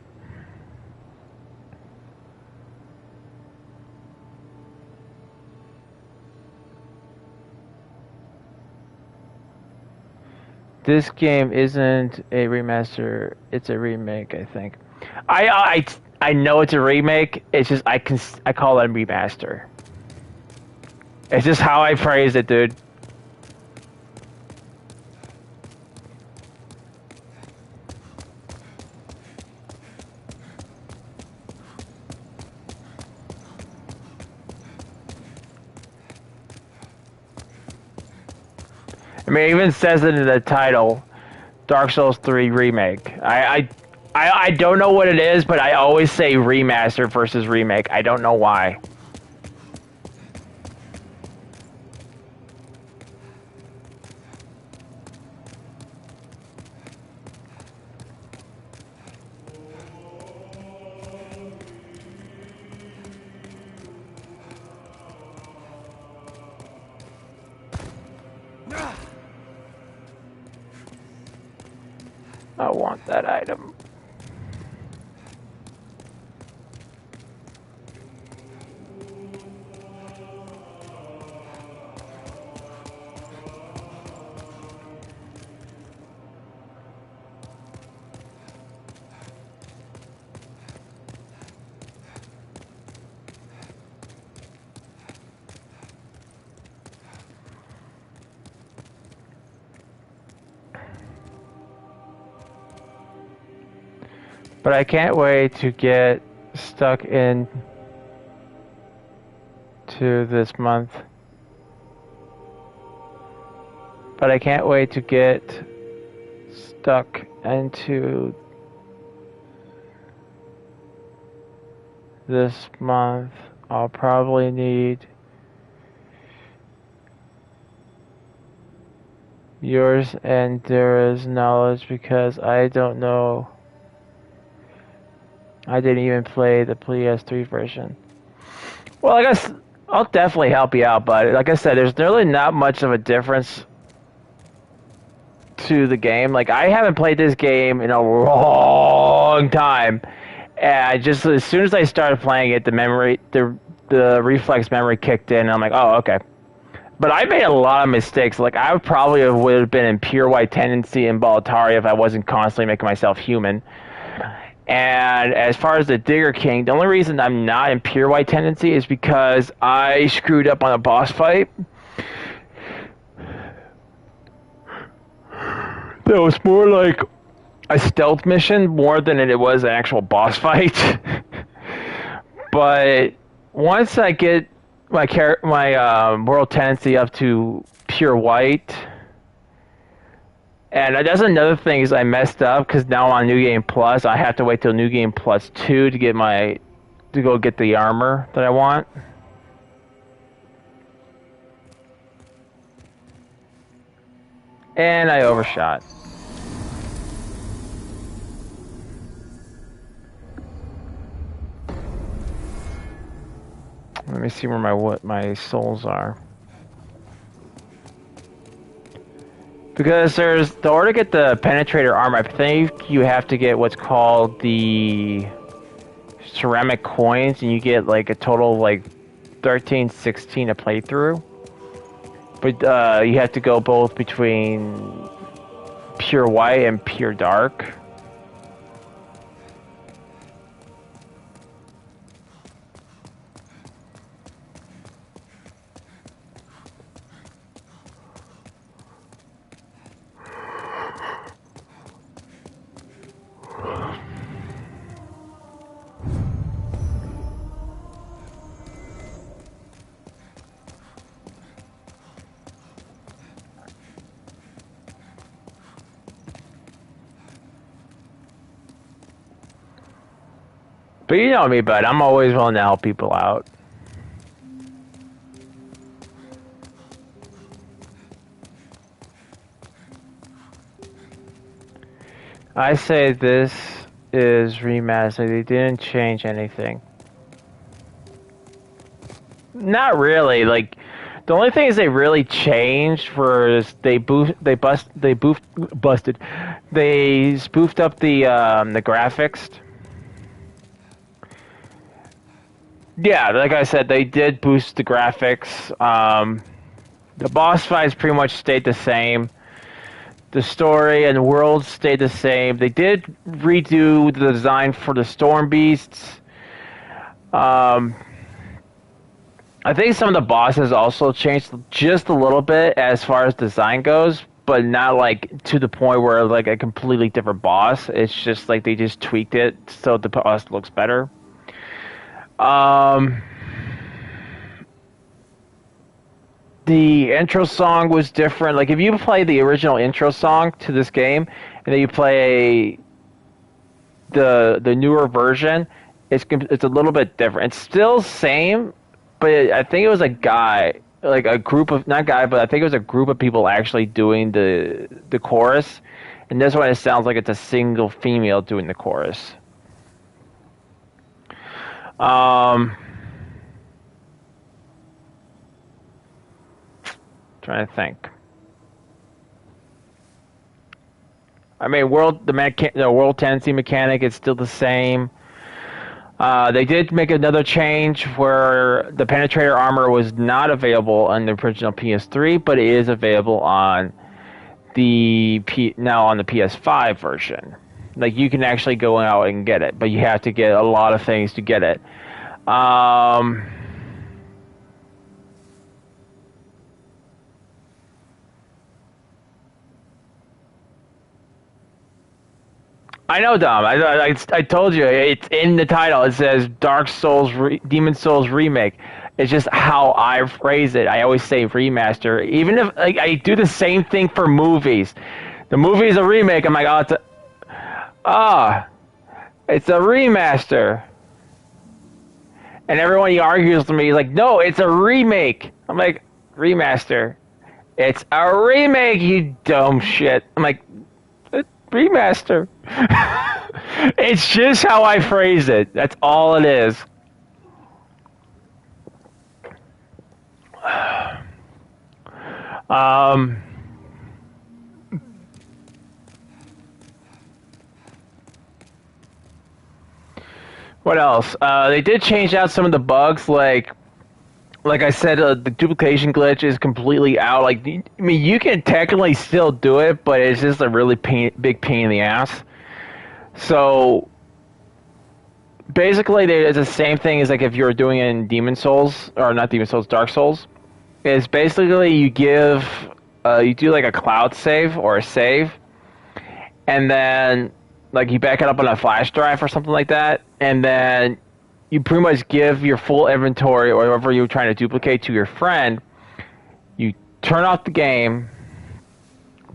This game isn't a remaster; it's a remake, I think. I know it's a remake. It's just I call it a remaster. It's just how I phrase it, dude. I mean, it even says it in the title, Dark Souls 3 Remake. I don't know what it is, but I always say remaster versus remake. I don't know why. I want that item. But I can't wait to get stuck in to this month. But I can't wait to get stuck into this month. I'll probably need yours and Dara's knowledge because I don't know. I didn't even play the PS3 version. Well, I guess I'll definitely help you out, but like I said, there's really not much of a difference to the game. Like, I haven't played this game in a long time, and I just, as soon as I started playing it, the reflex memory kicked in, and I'm like, oh, okay. But I made a lot of mistakes. Like, I would have been in pure white tendency in Boletaria if I wasn't constantly making myself human. And as far as the Digger King, the only reason I'm not in pure white tendency is because I screwed up on a boss fight. That was more like a stealth mission more than it was an actual boss fight. But once I get my world tendency up to pure white. And that's another thing is I messed up because now I'm on New Game Plus. I have to wait till New Game Plus 2 to get to go get the armor that I want. And I overshot. Let me see where my souls are. Because there's, in order to get the penetrator armor, I think you have to get what's called the ceramic coins, and you get like a total of like 13, 16 a playthrough. But you have to go both between pure white and pure dark. But you know me, bud. I'm always willing to help people out. I say this is remastered. They didn't change anything. Not really. Like, the only thing is they really changed was they spoofed up the graphics. Yeah, like I said, they did boost the graphics. The boss fights pretty much stayed the same. The story and the world stayed the same. They did redo the design for the storm beasts. I think some of the bosses also changed just a little bit as far as design goes, but not like to the point where like a completely different boss. It's just like they just tweaked it so the boss looks better. the intro song was different. Like if you play the original intro song to this game, and then you play the newer version, it's a little bit different. It's still same, but I think it was a guy, like a group of not guy, but I think it was a group of people actually doing the chorus. And this one, it sounds like it's a single female doing the chorus. Trying to think. I mean, the world tendency mechanic is still the same. They did make another change where the penetrator armor was not available on the original PS3, but it is available on now on the PS5 version. Like you can actually go out and get it, but you have to get a lot of things to get it. I know, Dom. I told you it's in the title. It says Demon Souls remake. It's just how I phrase it. I always say remaster, even if like, I do the same thing for movies. The movie's a remake. I'm like, it's a remaster. And everyone argues with me like, no, it's a remake. I'm like, remaster. It's a remake, you dumb shit. I'm like, remaster. It's just how I phrase it. That's all it is. What else? They did change out some of the bugs, like I said, the duplication glitch is completely out. Like, I mean, you can technically still do it, but it's just a really big pain in the ass. So, basically, it's the same thing as like if you were doing it in Demon Souls, or not Demon Souls, Dark Souls. It's basically you do like a cloud save or a save, and then like you back it up on a flash drive or something like that, and then you pretty much give your full inventory or whatever you're trying to duplicate to your friend. You turn off the game,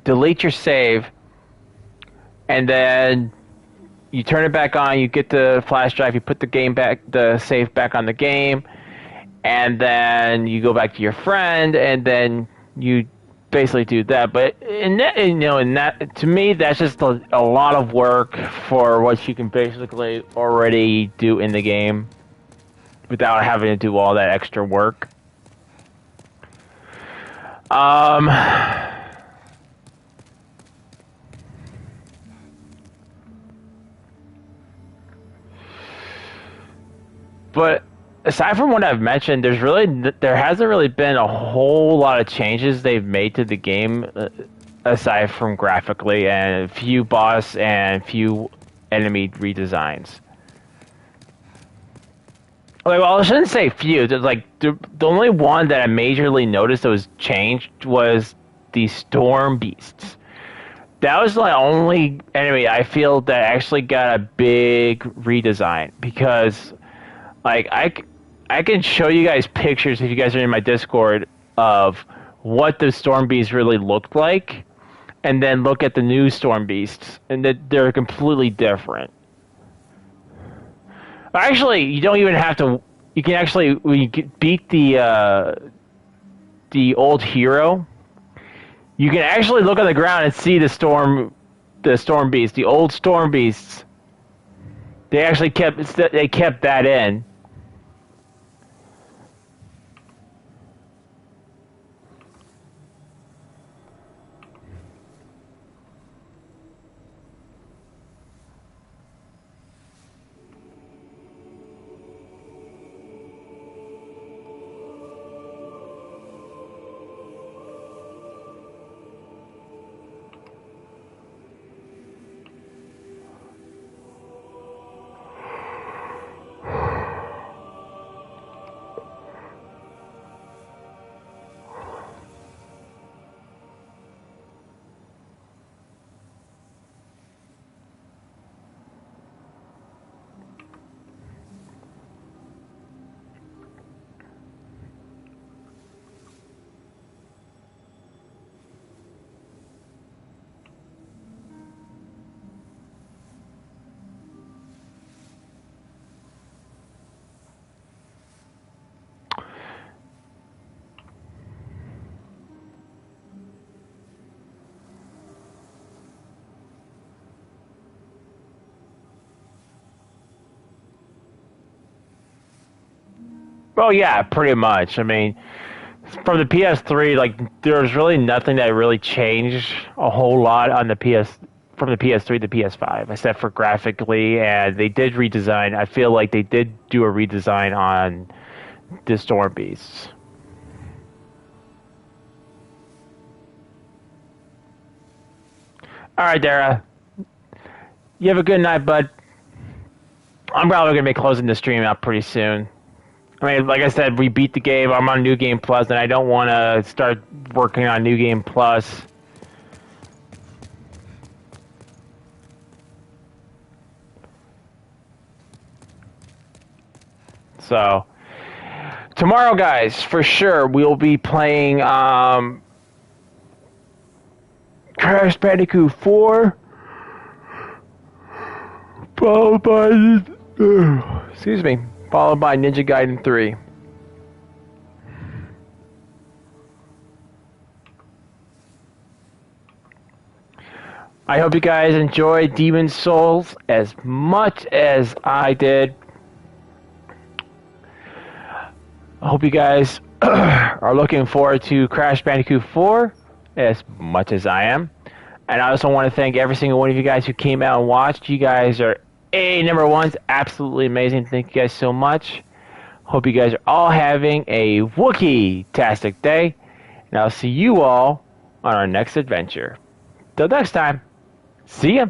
delete your save, and then you turn it back on. You get the flash drive. You put the save back on the game, and then you go back to your friend, and then you basically do that. But to me, that's just a lot of work for what you can basically already do in the game without having to do all that extra work. But aside from what I've mentioned, there hasn't really been a whole lot of changes they've made to the game, aside from graphically and a few boss and few enemy redesigns. Well, I shouldn't say few. There's like the only one that I majorly noticed that was changed was the Storm Beasts. That was the only enemy I feel that actually got a big redesign, because like I can show you guys pictures if you guys are in my Discord of what the Storm Beasts really looked like, and then look at the new Storm Beasts, and they're completely different. Actually, you don't even have to. You can actually, when you beat the old hero, you can actually look on the ground and see the storm beasts, the old storm beasts. They actually kept that in. Well, yeah, pretty much. I mean, from the PS3, like there's really nothing that really changed a whole lot on the from the PS3 to PS5, except for graphically, and they did redesign. I feel like they did do a redesign on the Storm Beasts. All right, Dara. You have a good night, bud. I'm probably gonna be closing the stream out pretty soon. I mean, like I said, we beat the game. I'm on New Game Plus, and I don't want to start working on New Game Plus. So, tomorrow, guys, for sure, we'll be playing Crash Bandicoot 4, followed by, excuse me, followed by Ninja Gaiden 3. I hope you guys enjoyed Demon's Souls as much as I did. I hope you guys are looking forward to Crash Bandicoot 4 as much as I am. And I also want to thank every single one of you guys who came out and watched. You guys are number ones, absolutely amazing. Thank you guys so much. Hope you guys are all having a Wookiee-tastic day. And I'll see you all on our next adventure. Till next time, see ya.